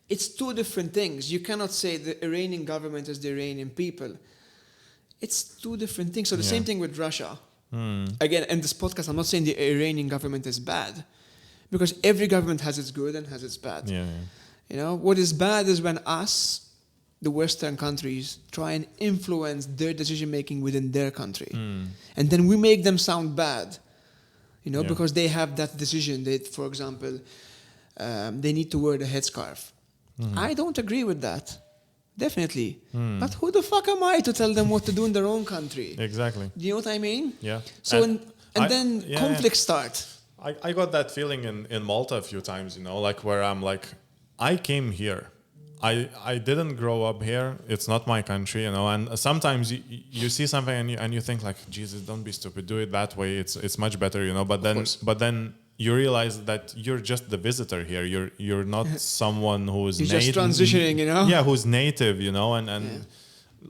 It's 2 different things. You cannot say the Iranian government is the Iranian people. It's 2 different things. So the same thing with Russia. Again, in this podcast, I'm not saying the Iranian government is bad. Because every government has its good and has its bad. Yeah. You know, what is bad is when us, the Western countries, try and influence their decision-making within their country. And then we make them sound bad, you know, because they have that decision. For example, they need to wear the headscarf. I don't agree with that. Definitely. But who the fuck am I to tell them what to do in their own country? Exactly. Do you know what I mean? Yeah. So, then conflicts start. I got that feeling in Malta a few times, you know, like where I'm like, I came here. I didn't grow up here. It's not my country, you know. And sometimes you see something and you think like, Jesus, don't be stupid. Do it that way. It's much better, you know. But then you realize that you're just the visitor here. You're not someone who's just transitioning, you know. Yeah, who's native, you know, and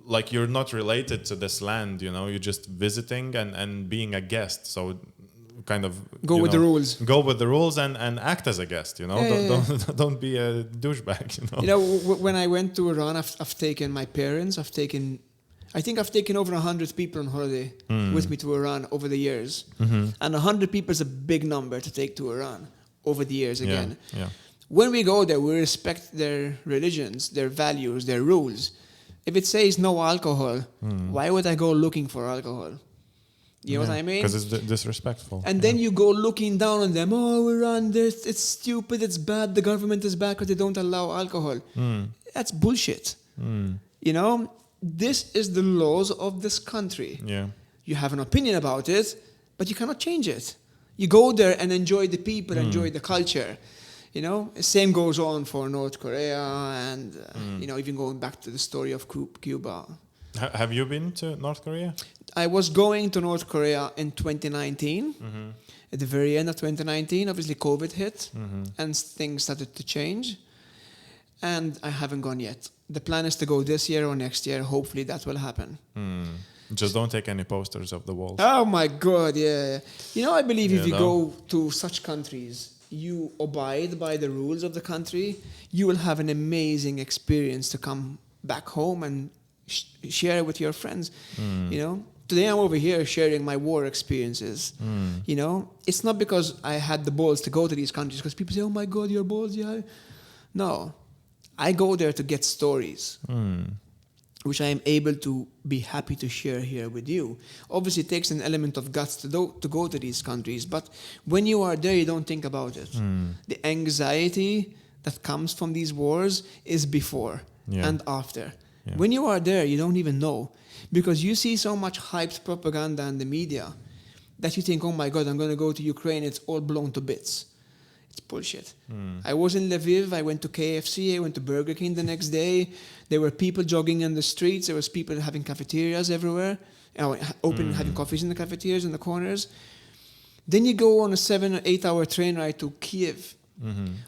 like you're not related to this land, you know. You're just visiting and being a guest. So kind of go with the rules. Go with the rules and act as a guest, you know. Don't be a douchebag, you know. You know, when I went to Iran, I've taken my parents. I think I've taken over 100 people on holiday with me to Iran over the years. And 100 people is a big number to take to Iran over the years again. Yeah. When we go there, we respect their religions, their values, their rules. If it says no alcohol, why would I go looking for alcohol? You know what I mean? Because it's disrespectful. And then you go looking down on them. Oh, Iran, it's stupid, it's bad, the government is bad because they don't allow alcohol. That's bullshit. You know, this is the laws of this country. Yeah. You have an opinion about it, but you cannot change it. You go there and enjoy the people, enjoy the culture. You know, same goes on for North Korea and, you know, even going back to the story of Cuba. Have you been to North Korea? I was going to North Korea in 2019. At the very end of 2019, obviously COVID hit and things started to change. And I haven't gone yet. The plan is to go this year or next year. Hopefully that will happen. Just don't take any posters of the walls. Oh my God, yeah. You know, I believe if you go to such countries, you abide by the rules of the country, you will have an amazing experience to come back home and share it with your friends. You know, today I'm over here sharing my war experiences. You know, it's not because I had the balls to go to these countries because people say, oh my God, you're balls, yeah. No, I go there to get stories, which I am able to be happy to share here with you. Obviously, it takes an element of guts to go to these countries, but when you are there, you don't think about it. The anxiety that comes from these wars is before and after. When you are there, you don't even know. Because you see so much hyped propaganda in the media that you think, oh my God, I'm going to go to Ukraine, it's all blown to bits. It's bullshit. I was in Lviv, I went to KFC, I went to Burger King the next day. There were people jogging in the streets, there was people having cafeterias everywhere, having coffees in the cafeterias in the corners. Then you go on a 7 or 8 hour train ride to Kiev.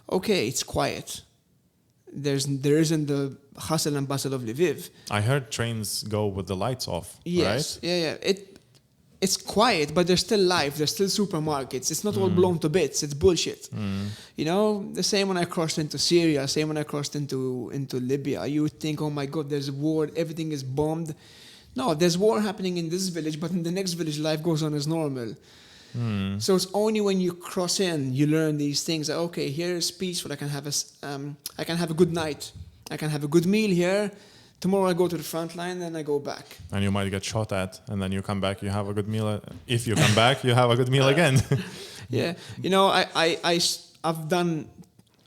Okay, it's quiet. There isn't the hustle and bustle of Lviv. I heard trains go with the lights off, yes. right? Yeah. It's quiet, but there's still life. There's still supermarkets. It's not all blown to bits. It's bullshit. You know, the same when I crossed into Syria, same when I crossed into Libya. You would think, oh my God, there's a war. Everything is bombed. No, there's war happening in this village, but in the next village, life goes on as normal. So it's only when you cross in, you learn these things. That, okay, here is peaceful. I can have a good night. I can have a good meal here. Tomorrow I go to the front line, then I go back. And you might get shot at, and then you come back, you have a good meal. If you come back, you have a good meal again. Yeah. You know, I've done,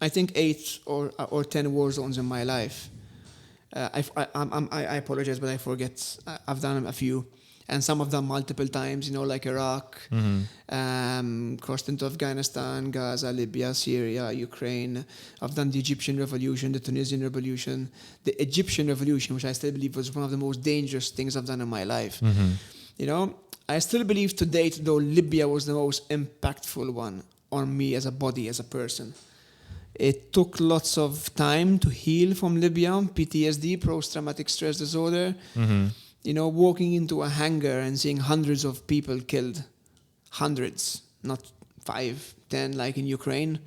I think 8 or 10 war zones in my life. I apologize, but I forget. I've done a few, and some of them multiple times. Like Iraq, crossed into Afghanistan, Gaza, Libya, Syria, Ukraine. I've done the Egyptian Revolution, the Tunisian Revolution, the Egyptian Revolution, which I still believe was one of the most dangerous things I've done in my life. I still believe to date, though, Libya was the most impactful one on me as a body, as a person. It took lots of time to heal from Libya, PTSD, post-traumatic stress disorder. Walking into a hangar and seeing hundreds of people killed. Hundreds, not 5, 10 like in Ukraine.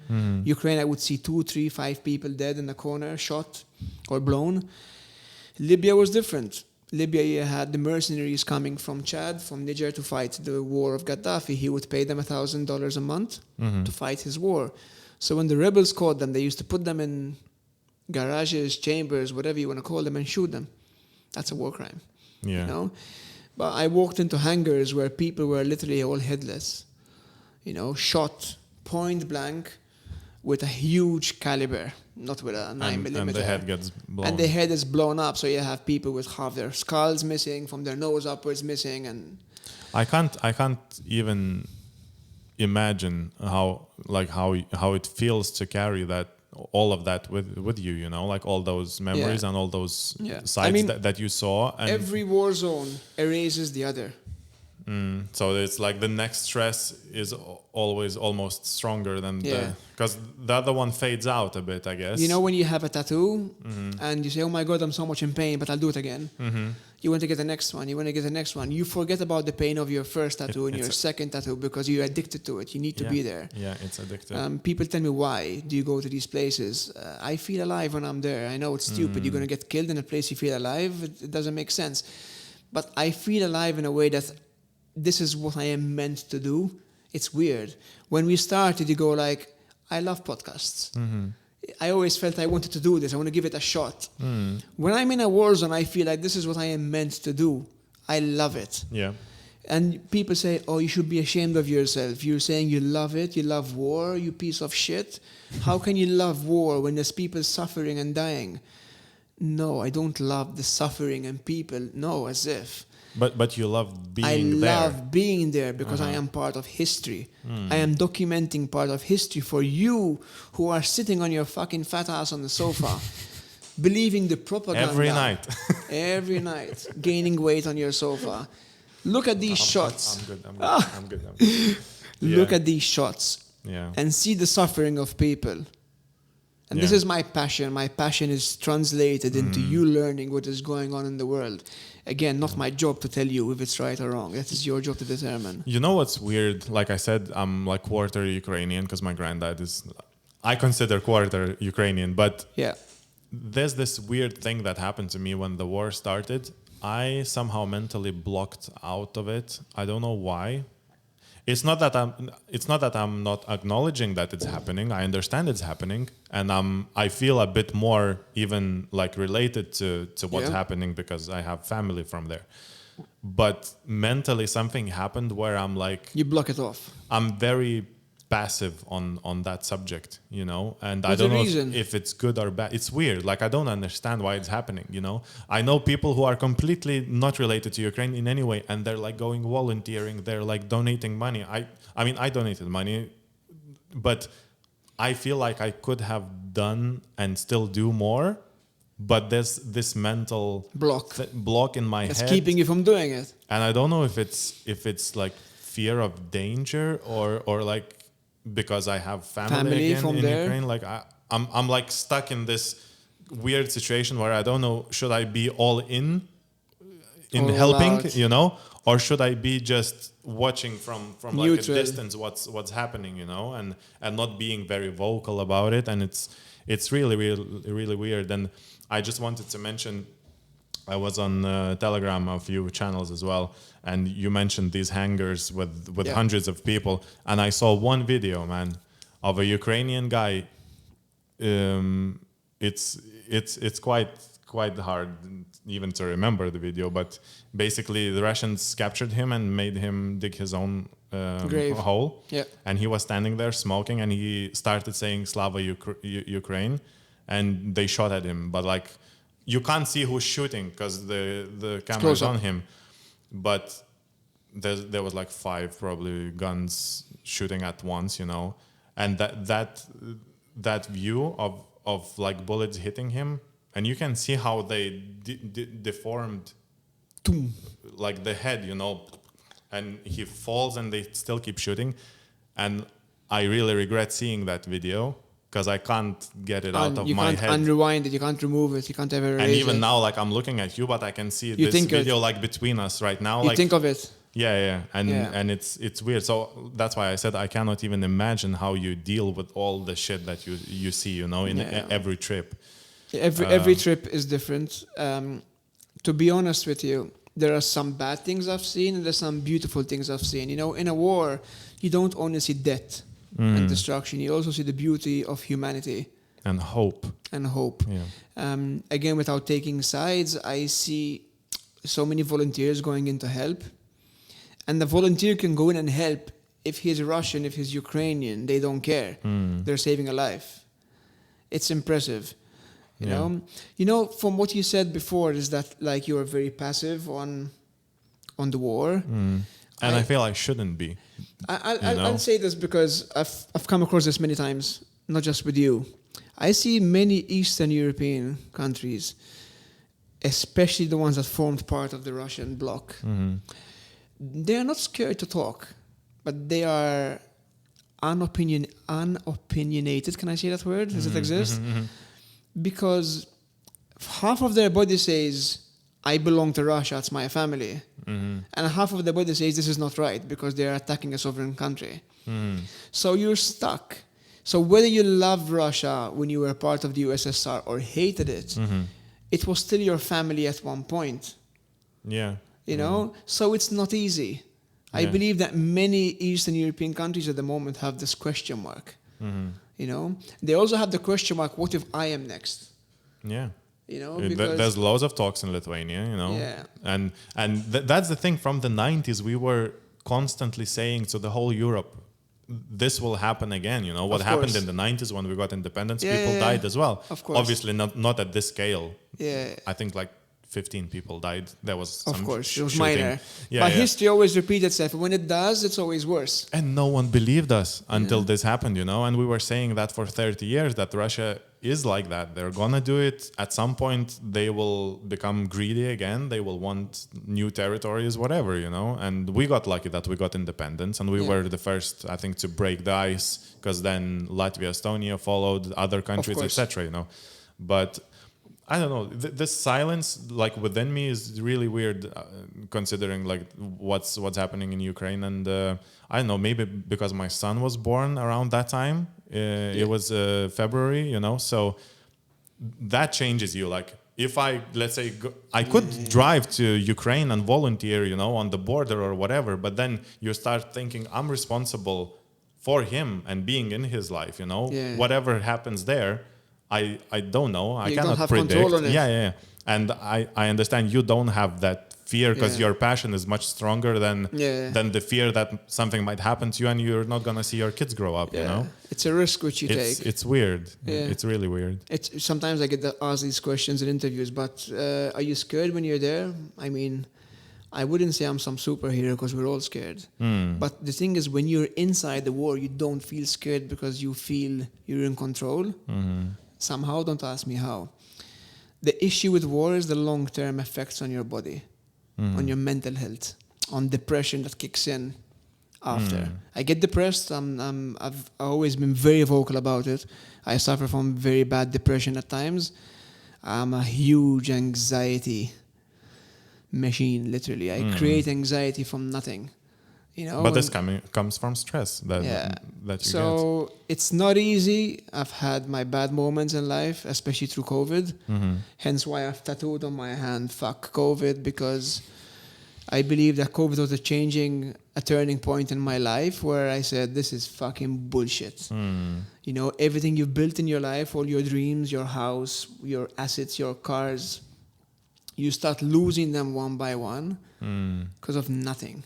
Ukraine, I would see 2, 3, 5 people dead in the corner, shot or blown. Libya was different. Libya had the mercenaries coming from Chad, from Niger to fight the war of Gaddafi. He would pay them $1,000 a month to fight his war. So when the rebels caught them, they used to put them in garages, chambers, whatever you want to call them, and shoot them. That's a war crime. Yeah. But I walked into hangars where people were literally all headless, shot point blank with a huge caliber, not with a 9mm. And the head gets blown. And the head is blown up, so you have people with half their skulls missing, from their nose upwards missing, and I can't even imagine how it feels to carry all of that with you, like all those memories and all those sites that you saw. And every war zone erases the other. So it's like the next stress is always almost stronger than because the other one fades out a bit, I guess. When you have a tattoo and you say, oh my God, I'm so much in pain, but I'll do it again. You want to get the next one. You forget about the pain of your first tattoo and your second tattoo because you're addicted to it. You need to be there. Yeah, it's addictive. People tell me, why do you go to these places? I feel alive when I'm there. I know it's stupid. You're going to get killed in a place you feel alive. It doesn't make sense. But I feel alive in a way that this is what I am meant to do. It's weird. When we started, you go like, I love podcasts. I always felt I wanted to do this. I want to give it a shot. When I'm in a war zone, I feel like this is what I am meant to do. I love it. Yeah. And people say, oh, you should be ashamed of yourself. You're saying you love it. You love war, you piece of shit. How can you love war when there's people suffering and dying? No, I don't love the suffering and people. No, as if. But you love being there. I love being there because I am part of history. I am documenting part of history for you who are sitting on your fucking fat ass on the sofa, believing the propaganda. Every night, gaining weight on your sofa. Look at these shots. I'm good. Look at these shots and see the suffering of people. And this is my passion. My passion is translated into you learning what is going on in the world. Again, not my job to tell you if it's right or wrong. That is your job to determine. You know what's weird? Like I said, I'm like quarter Ukrainian because my granddad is... I consider quarter Ukrainian, but there's this weird thing that happened to me when the war started. I somehow mentally blocked out of it. I don't know why. It's not that I'm not acknowledging that it's happening. I understand it's happening, and I feel a bit more even like related to what's happening because I have family from there. But mentally, something happened where I'm like, you block it off. I'm very passive on that subject, and I don't know if it's good or bad. It's weird. Like, I don't understand why it's happening, I know people who are completely not related to Ukraine in any way, and they're like going volunteering, they're like donating money. I mean, I donated money, but I feel like I could have done and still do more, but there's this mental block in my head. It's keeping you from doing it. And I don't know if it's like fear of danger or like because I have family again in Ukraine. Like I'm like stuck in this weird situation where I don't know, should I be all in helping, or should I be just watching from like a distance what's happening, and not being very vocal about it. And it's really, really, really weird. And I just wanted to mention, I was on Telegram, a few channels as well, and you mentioned these hangars with hundreds of people, and I saw one video, man, of a Ukrainian guy. It's quite hard even to remember the video, but basically the Russians captured him and made him dig his own hole, and he was standing there smoking, and he started saying "Slava Ukraine," and they shot at him, but like you can't see who's shooting because the camera close is up. on him, but there was like 5 probably guns shooting at once, you know, and that view of like bullets hitting him, and you can see how they deformed like the head, you know, and he falls and they still keep shooting, and I really regret seeing that video because I can't get it out of my head. You can't unrewind it, you can't remove it, you can't ever erase it. And even now, like I'm looking at you, but I can see You this video like between us right now. You like, think of it. Yeah, and it's weird. So that's why I said I cannot even imagine how you deal with all the shit that you see, you know, in every trip. Every trip is different. To be honest with you, there are some bad things I've seen and there's some beautiful things I've seen. You know, in a war, you don't only see death and destruction. You also see the beauty of humanity. And hope. Yeah. Again, without taking sides, I see so many volunteers going in to help. And the volunteer can go in and help. If he's Russian, if he's Ukrainian, they don't care. They're saving a life. It's impressive. You know? You know, from what you said before is that like you are very passive on the war. And I feel I shouldn't be. I'll say this because I've come across this many times, not just with you. I see many Eastern European countries, especially the ones that formed part of the Russian bloc. They are not scared to talk, but they are unopinionated. Can I say that word? Does it exist? Because half of their body says, I belong to Russia, it's my family. And half of their body says this is not right because they are attacking a sovereign country. So you're stuck. So whether you loved Russia when you were part of the USSR or hated it, it was still your family at one point. Yeah. You know? So it's not easy. I believe that many Eastern European countries at the moment have this question mark. You know? They also have the question mark, what if I am next? Yeah. You know, there's loads of talks in Lithuania, you know, and that's the thing. From the 90s, we were constantly saying to the whole Europe, this will happen again. You know what happened in the 90s when we got independence? People died as well. Of course, obviously not at this scale. Yeah, I think like 15 people died. There was some of course, it was shooting. minor. But history always repeats itself. When it does, it's always worse. And no one believed us until this happened, you know. And we were saying that for 30 years that Russia is like that. They're gonna do it. At some point, they will become greedy again. They will want new territories, whatever, you know. And we got lucky that we got independence, and we were the first, I think, to break the ice, because then Latvia, Estonia followed, other countries, etc. You know, but I don't know. This silence, like within me, is really weird, considering like what's happening in Ukraine, and I don't know. Maybe because my son was born around that time. It was February, you know. So that changes you. Like if I, let's say, I could drive to Ukraine and volunteer, you know, on the border or whatever. But then you start thinking, I'm responsible for him and being in his life, you know. Whatever happens there, I don't know. I cannot predict. Control on it. Yeah. And I understand you don't have that fear because your passion is much stronger than the fear that something might happen to you and you're not gonna see your kids grow up. You know, it's a risk which you take. It's weird. It's really weird. Sometimes I get asked these questions in interviews, but are you scared when you're there? I mean, I wouldn't say I'm some superhero because we're all scared. But the thing is, when you're inside the war, you don't feel scared because you feel you're in control. Somehow, don't ask me how. The issue with war is the long-term effects on your body, on your mental health, on depression that kicks in after. I get depressed. I've always been very vocal about it. I suffer from very bad depression at times. I'm a huge anxiety machine, literally. I create anxiety from nothing. You know, but this comes from stress that you get. So it's not easy. I've had my bad moments in life, especially through COVID. Hence why I've tattooed on my hand, fuck COVID, because I believe that COVID was a turning point in my life where I said, this is fucking bullshit. You know, everything you've built in your life, all your dreams, your house, your assets, your cars, you start losing them one by one because of nothing.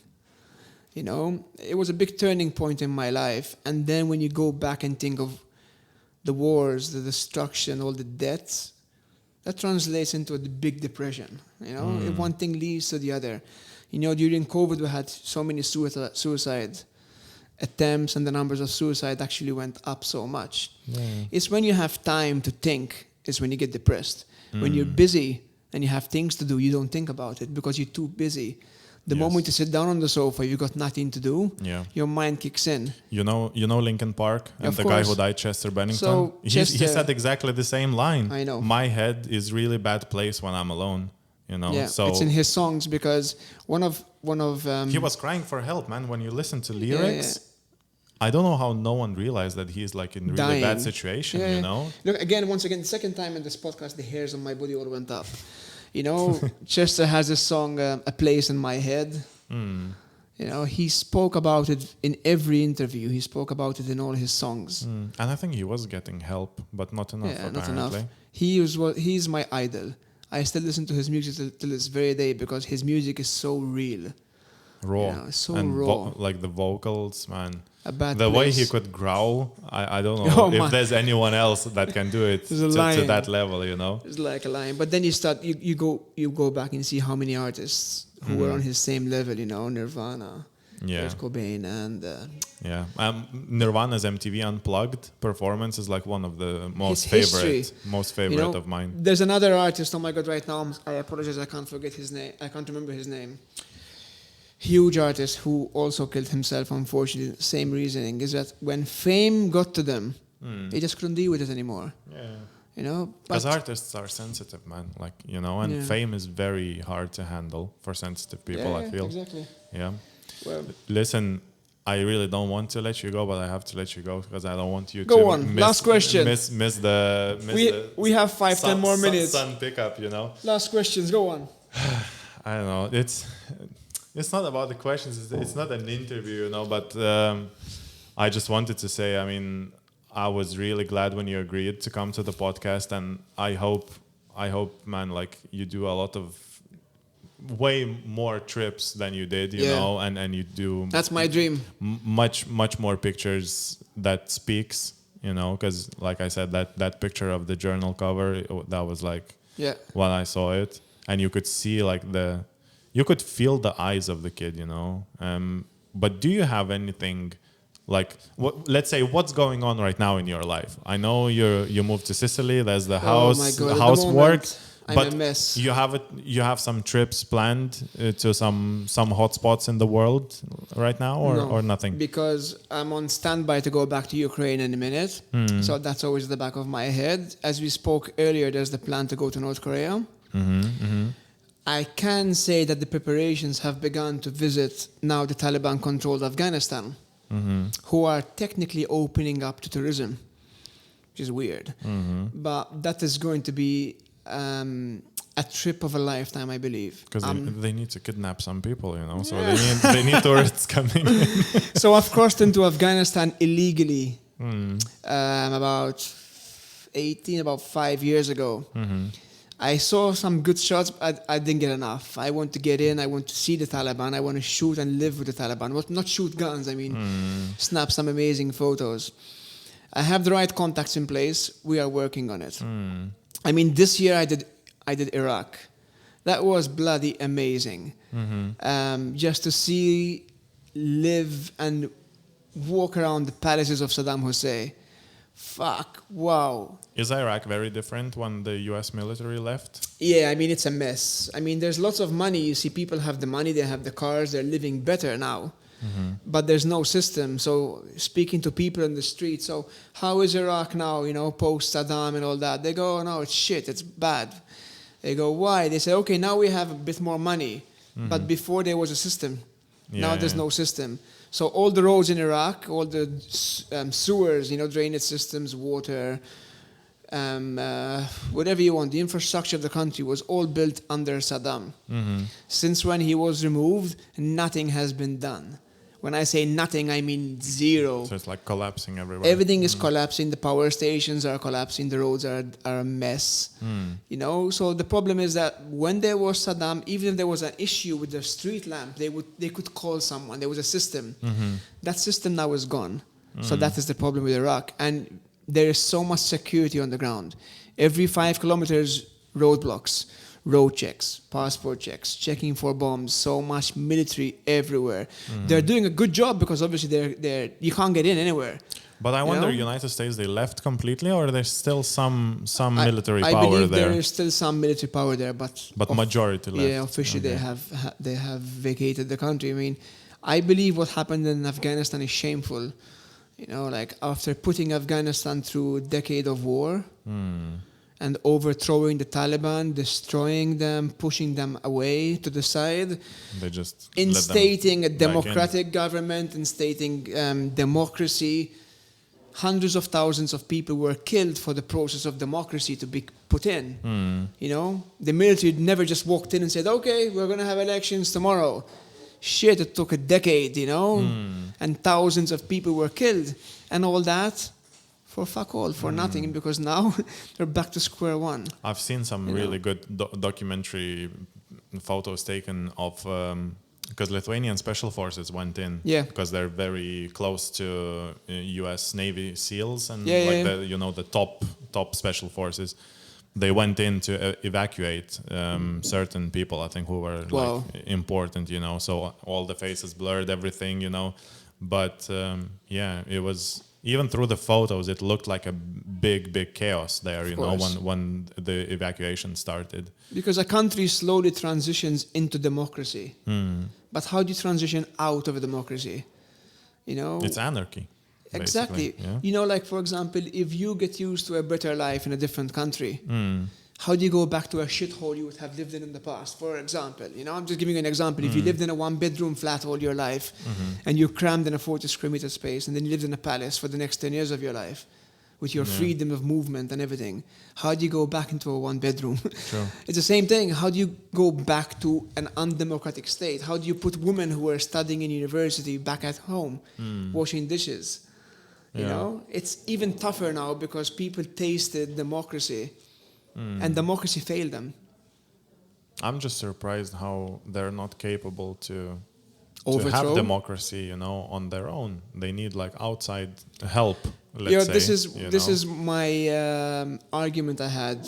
You know, it was a big turning point in my life. And then when you go back and think of the wars, the destruction, all the deaths that translates into the big depression. If one thing leads to the other. During COVID, we had so many suicide attempts, and the numbers of suicide actually went up so much. It's when you have time to think, is when you get depressed. When you're busy and you have things to do, you don't think about it because you're too busy. The moment you sit down on the sofa, you got nothing to do. Your mind kicks in. You know Linkin Park and the guy who died, Chester Bennington. So he said exactly the same line. I know. My head is really bad place when I'm alone. So it's in his songs because one of he was crying for help, man. When you listen to lyrics, I don't know how no one realized that he's like in really dying. bad situation. Look, once again, the second time in this podcast, the hairs on my body all went up. Chester has a song, A Place in My Head. He spoke about it in every interview. He spoke about it in all his songs. And I think he was getting help, but not enough, apparently. Not enough. He's my idol. I still listen to his music till this very day because his music is so real. Raw. It's so raw. Like the vocals, man. The way he could growl, I don't know if there's anyone else that can do it to that level, It's like a lion. But then you go back and see how many artists who were on his same level, Nirvana, Kurt Cobain, and Nirvana's MTV Unplugged performance is like one of the most favorite of mine. There's another artist. Oh my God! Right now, I apologize. I can't forget his name. I can't remember his name. Huge artist who also killed himself, unfortunately. Same reasoning is that when fame got to them, they just couldn't deal with it anymore. Because artists are sensitive, man. And fame is very hard to handle for sensitive people. I feel exactly. Yeah. Well, listen, I really don't want to let you go, but I have to let you go because I don't want you go on. Last question. Miss the we have 5-10 more minutes. Sun pickup, Last questions. Go on. I don't know. It's not about the questions. It's not an interview, But I just wanted to say, I was really glad when you agreed to come to the podcast, and I hope, man, you do a lot of way more trips than you did, and you do. That's my dream. Much more pictures that speaks, because like I said, that picture of the journal cover, that was when I saw it, and you could see you could feel the eyes of the kid, But do you have anything let's say what's going on right now in your life? I know you moved to Sicily. There's the housework, but I'm a mess. You have some trips planned to some hot spots in the world right now, or nothing? Because I'm on standby to go back to Ukraine in a minute. So that's always at the back of my head. As we spoke earlier, there's the plan to go to North Korea. I can say that the preparations have begun to visit now the Taliban-controlled Afghanistan, who are technically opening up to tourism, which is weird. But that is going to be a trip of a lifetime, I believe. Because they need to kidnap some people, so they need tourists coming in. So I've crossed into Afghanistan illegally about 5 years ago. I saw some good shots, but I didn't get enough. I want to get in. I want to see the Taliban. I want to shoot and live with the Taliban. Not shoot guns. Snap some amazing photos. I have the right contacts in place. We are working on it. This year I did Iraq. That was bloody amazing. Just to see, live, and walk around the palaces of Saddam Hussein. Fuck, wow. Is Iraq very different when the US military left? Yeah, it's a mess. There's lots of money. You see, people have the money, they have the cars, they're living better now. But there's no system. So speaking to people in the street, so how is Iraq now, post Saddam and all that? They go, no, it's shit, it's bad. They go, why? They say, okay, now we have a bit more money. But before there was a system. Now there's no system. So all the roads in Iraq, all the sewers, drainage systems, water, whatever you want, the infrastructure of the country was all built under Saddam. Since when he was removed, nothing has been done. When I say nothing, I mean zero. So it's collapsing everywhere. Everything is collapsing. The power stations are collapsing. The roads are a mess. So the problem is that when there was Saddam, even if there was an issue with the street lamp, they could call someone. There was a system. That system now is gone. So that is the problem with Iraq. And there is so much security on the ground. Every 5 kilometers, roadblocks, road checks, passport checks, checking for bombs, so much military everywhere. They're doing a good job because obviously they're you can't get in anywhere. But I wonder, United States, they left completely, or there's still some military power there? I believe there is still some military power there, but majority left. Yeah, officially they have vacated the country. I mean, I believe what happened in Afghanistan is shameful. You know, like after putting Afghanistan through a decade of war and overthrowing the Taliban, destroying them, pushing them away to the side, they just instating a democratic government, instating democracy. Hundreds of thousands of people were killed for the process of democracy to be put in. You know, the military never just walked in and said, "Okay, we're going to have elections tomorrow." Shit, it took a decade, you know, and thousands of people were killed, and all that for fuck all, for nothing, because now they're back to square one. I've seen some really good documentary photos taken of because Lithuanian special forces went in, because they're very close to U.S. Navy SEALs and the top special forces. They went in to evacuate certain people, I think, who were like important, you know. So all the faces blurred, everything, you know. But it was, even through the photos, it looked like a big chaos there, you know, when the evacuation started. Because a country slowly transitions into democracy. But how do you transition out of a democracy? You know, it's anarchy. Exactly. Yeah. You know, like, for example, if you get used to a better life in a different country, how do you go back to a shithole you would have lived in the past? For example, you know, I'm just giving you an example. If you lived in a one-bedroom flat all your life and you're crammed in a 40 square meter space, and then you lived in a palace for the next 10 years of your life with your freedom of movement and everything, how do you go back into a one-bedroom? Sure. It's the same thing. How do you go back to an undemocratic state? How do you put women who are studying in university back at home, washing dishes? You know, it's even tougher now because people tasted democracy and democracy failed them. I'm just surprised how they're not capable to overthrow? Have democracy, you know, on their own. They need like outside help, let's say. This is my argument I had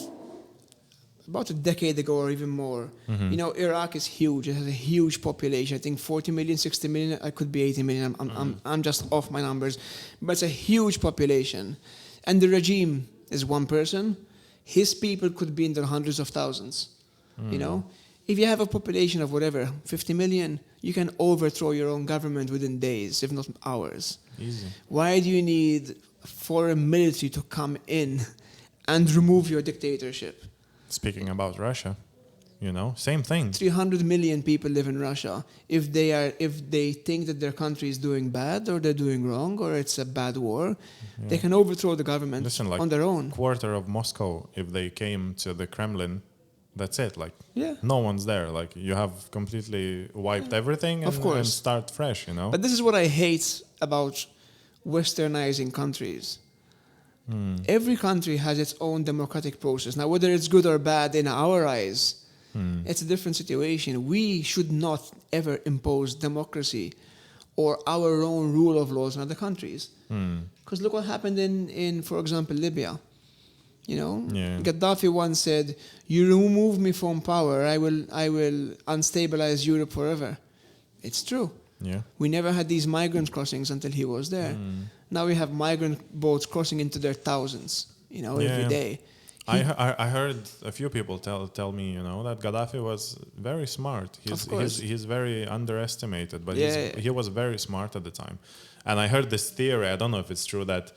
about a decade ago or even more. You know, Iraq is huge. It has a huge population. I think 40 million, 60 million. I could be 80 million. I'm just off my numbers. But it's a huge population. And the regime is one person. His people could be in the hundreds of thousands. You know? If you have a population of whatever, 50 million, you can overthrow your own government within days, if not hours. Easy. Why do you need foreign military to come in and remove your dictatorship? Speaking about Russia, you know, same thing. 300 million people live in Russia. If they think that their country is doing bad or they're doing wrong or it's a bad war, they can overthrow the government on their own. Quarter of Moscow, if they came to the Kremlin, that's it. Like, no one's there. Like, you have completely wiped everything and start fresh, you know? But this is what I hate about westernizing countries. Every country has its own democratic process. Now, whether it's good or bad in our eyes, it's a different situation. We should not ever impose democracy or our own rule of laws in other countries. Because look what happened in, for example, Libya. You know, Gaddafi once said, "You remove me from power, I will unstabilize Europe forever." It's true. Yeah. We never had these migrant crossings until he was there. Now we have migrant boats crossing into their thousands, you know, every day. I heard a few people tell me, you know, that Gaddafi was very smart. He's very underestimated, but he was very smart at the time. And I heard this theory, I don't know if it's true, that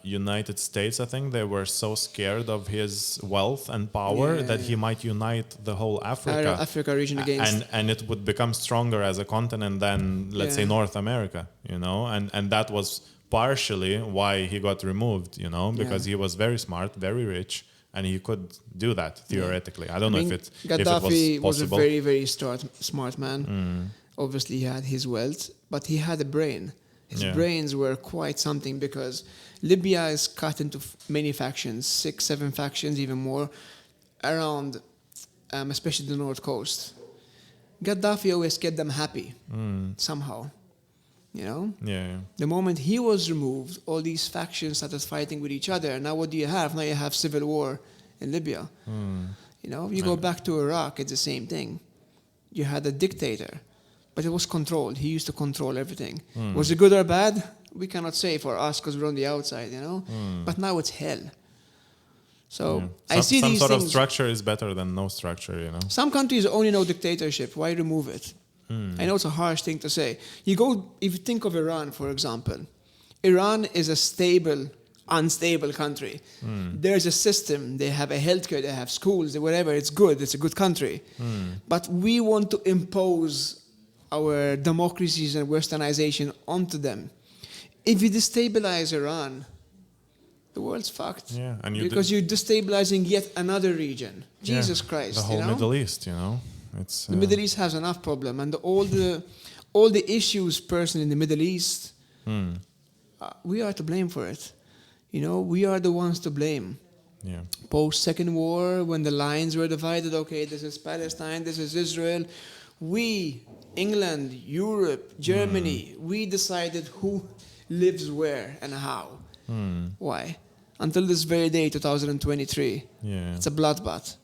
United States, I think they were so scared of his wealth and power that he might unite the whole Africa region against, and it would become stronger as a continent than, let's say, North America, you know, and that was partially why he got removed, you know, because he was very smart, very rich, and he could do that theoretically. I don't know if it Gaddafi was possible. A very, very smart man. Obviously, he had his wealth, but he had a brain. His brains were quite something, because Libya is cut into many factions, 6, 7 factions, even more, around, especially the north coast. Gaddafi always kept them happy, somehow, you know? The moment he was removed, all these factions started fighting with each other. Now what do you have? Now you have civil war in Libya. You know, you go back to Iraq, it's the same thing. You had a dictator, but it was controlled. He used to control everything. Was it good or bad? We cannot say for us because we're on the outside, you know. But now it's hell. So I see some these sort things. of structure is better than no structure, you know. Some countries only know dictatorship. Why remove it? I know it's a harsh thing to say. If you think of Iran, for example, Iran is a stable, unstable country. There's a system. They have a healthcare. They have schools. Whatever. It's good. It's a good country. But we want to impose our democracies and westernization onto them. If you destabilize Iran, the world's fucked. Yeah, and because you're destabilizing yet another region. Jesus Christ, the whole Middle East, you know. It's the Middle East has enough problem, and all the issues personally in the Middle East, we are to blame for it. You know, we are the ones to blame. Yeah. Post Second War, when the lines were divided, okay, this is Palestine, this is Israel. We, England, Europe, Germany, we decided who lives where and how. Why? Until this very day, 2023, it's a bloodbath.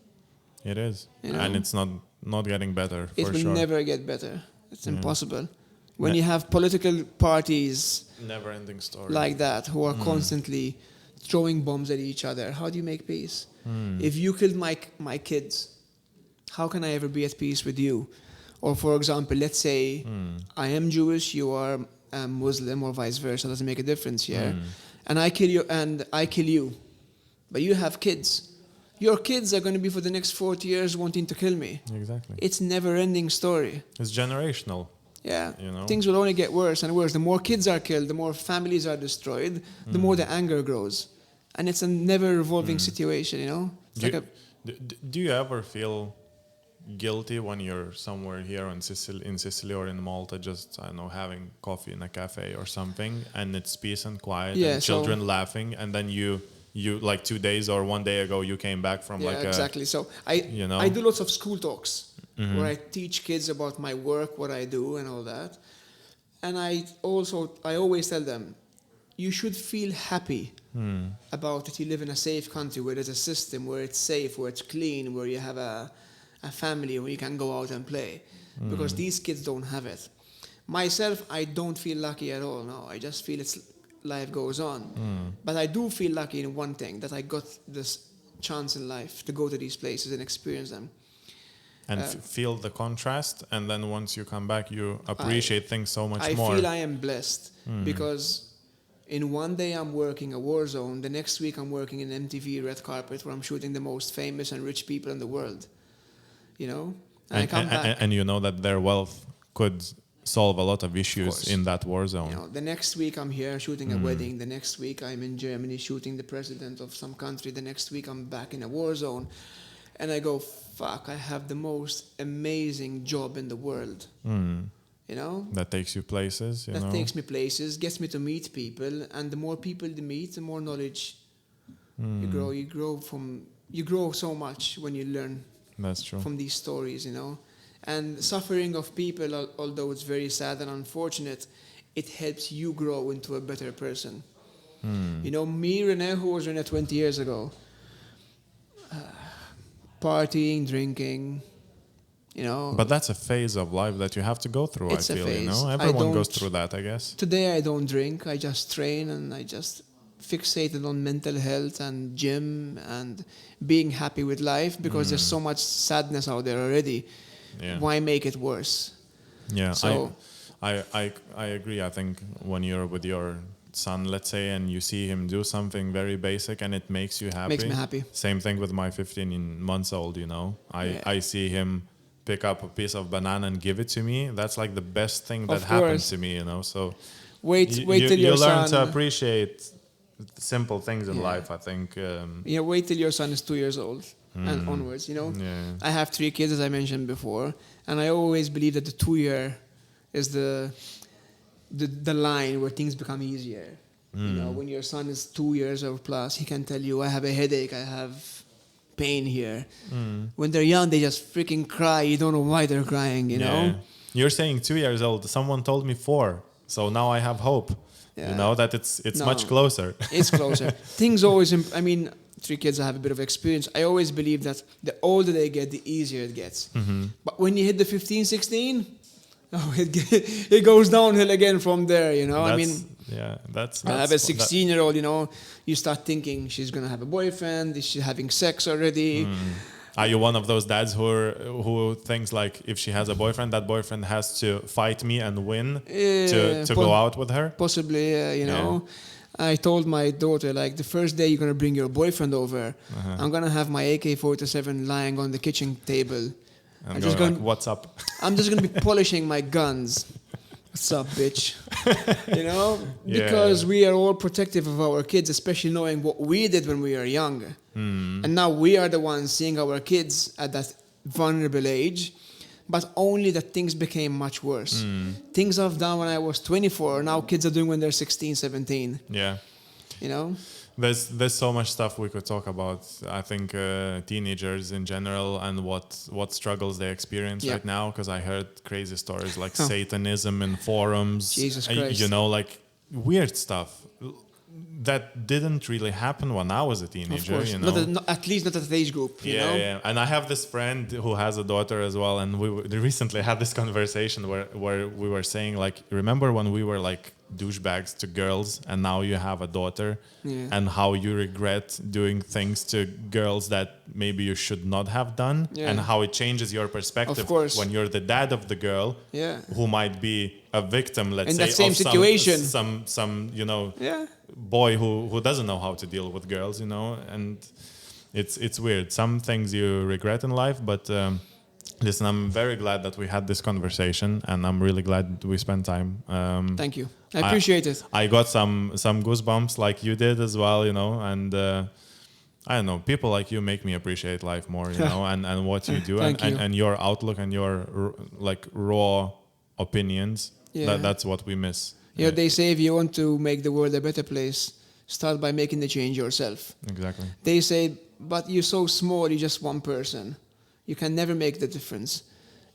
It is, you know? And it's not getting better. It for will sure. never get better. It's impossible. When you have political parties, never-ending story like that, who are constantly throwing bombs at each other, how do you make peace? If you killed my kids, how can I ever be at peace with you? Or for example, let's say I am Jewish, you are Muslim, or vice versa. Doesn't make a difference here. And I kill you, but you have kids. Your kids are going to be for the next 40 years wanting to kill me. Exactly. It's never-ending story. It's generational. Yeah, you know? Things will only get worse and worse. The more kids are killed, the more families are destroyed, the more the anger grows. And it's a never-evolving situation, you know? Do you ever feel guilty when you're somewhere here in Sicily or in Malta, just, I don't know, having coffee in a cafe or something, and it's peace and quiet and children laughing, and then you like 2 days or 1 day ago, you came back from exactly. So I do lots of school talks where I teach kids about my work, what I do, and all that. And I always tell them, you should feel happy about that you live in a safe country where there's a system, where it's safe, where it's clean, where you have a family where you can go out and play. Because these kids don't have it. Myself, I don't feel lucky at all. No, I just feel life goes on. But I do feel lucky in one thing, that I got this chance in life to go to these places and experience them. And feel the contrast, and then once you come back, you appreciate things so much more. I feel I am blessed because in one day I'm working a war zone, the next week I'm working in MTV red carpet where I'm shooting the most famous and rich people in the world. You know? And I come back. And you know that their wealth could solve a lot of issues in that war zone. You know, the next week I'm here shooting a wedding. The next week I'm in Germany shooting the president of some country. The next week I'm back in a war zone. And I go, fuck, I have the most amazing job in the world. You know? That takes you places, That takes me places, gets me to meet people. And the more people you meet, the more knowledge you grow. You grow so much when you learn. That's true. From these stories, you know. And suffering of people, although it's very sad and unfortunate, it helps you grow into a better person. You know, me, Rene, who was Rene 20 years ago, partying, drinking, you know. But that's a phase of life that you have to go through, I feel, you know. Everyone goes through that, I guess. Today I don't drink, I just train, and I just fixated on mental health and gym and being happy with life, because there's so much sadness out there already. Why make it worse? Yeah, so I agree. I think when you're with your son, let's say, and you see him do something very basic and it makes you happy. Makes me happy. Same thing with my 15-month-old, you know. I see him pick up a piece of banana and give it to me. That's like the best thing that happens to me, you know. So wait till your son... You learn to appreciate simple things in life, I think. Wait till your son is 2 years old and onwards, you know. I have 3 kids, as I mentioned before, and I always believe that the 2-year is the line where things become easier. You know, when your son is 2 years or plus, he can tell you, I have a headache, I have pain here. When they're young, they just freaking cry. You don't know why they're crying, you know. You're saying 2 years old. Someone told me 4, so now I have hope. You know that it's much closer. It's closer. Things always. 3 kids, I have a bit of experience. I always believe that the older they get, the easier it gets. But when you hit the 15, 16, it goes downhill again from there, you know. That's I have a 16-year-old, you know, you start thinking she's going to have a boyfriend, is she having sex already? Are you one of those dads who thinks like if she has a boyfriend, that boyfriend has to fight me and win to go out with her? Possibly, you know. I told my daughter, like, the first day you're going to bring your boyfriend over, I'm going to have my AK-47 lying on the kitchen table. I'm just going, like, what's up? I'm just going to be polishing my guns. What's up, bitch? You know? Because we are all protective of our kids, especially knowing what we did when we were young. And now we are the ones seeing our kids at that vulnerable age, but only that things became much worse. Things I've done when I was 24, now kids are doing when they're 16, 17. Yeah. You know? There's so much stuff we could talk about. I think teenagers in general and what struggles they experience right now, because I heard crazy stories like Satanism in forums. Jesus Christ. You know, like weird stuff that didn't really happen when I was a teenager. Of course. You know? At least not at that age group. You know? Yeah. And I have this friend who has a daughter as well, and we recently had this conversation where we were saying, like, remember when we were like douchebags to girls, and now you have a daughter, and how you regret doing things to girls that maybe you should not have done, and how it changes your perspective when you're the dad of the girl, who might be a victim, let's say, in that same of situation, some you know, boy who doesn't know how to deal with girls, you know. And it's weird. Some things you regret in life, but listen, I'm very glad that we had this conversation, and I'm really glad we spent time. Thank you. I appreciate it. I got some goosebumps like you did as well, you know, and I don't know, people like you make me appreciate life more, you know, and what you do and your outlook and your like raw opinions. That's what we miss. Yeah, they say if you want to make the world a better place, start by making the change yourself. Exactly. They say, but you're so small, you're just one person. You can never make the difference,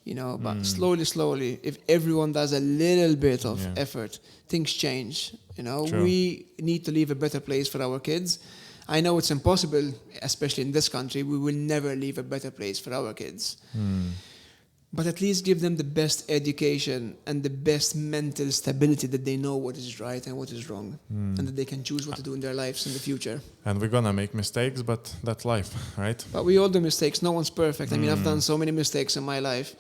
you know. But slowly, if everyone does a little bit of effort, things change, you know. True. We need to leave a better place for our kids. I know it's impossible, especially in this country. We will never leave a better place for our kids. But at least give them the best education and the best mental stability that they know what is right and what is wrong, and that they can choose what to do in their lives in the future. And we're gonna make mistakes, but that's life, right? But we all do mistakes. No one's perfect. I mean, I've done so many mistakes in my life.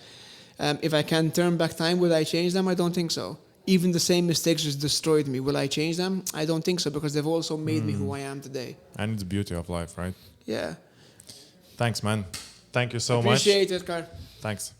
If I can turn back time, will I change them? I don't think so. Even the same mistakes just destroyed me. Will I change them? I don't think so, because they've also made me who I am today. And it's the beauty of life, right? Yeah. Thanks, man. Thank you so much. Appreciate it, Carl. Thanks.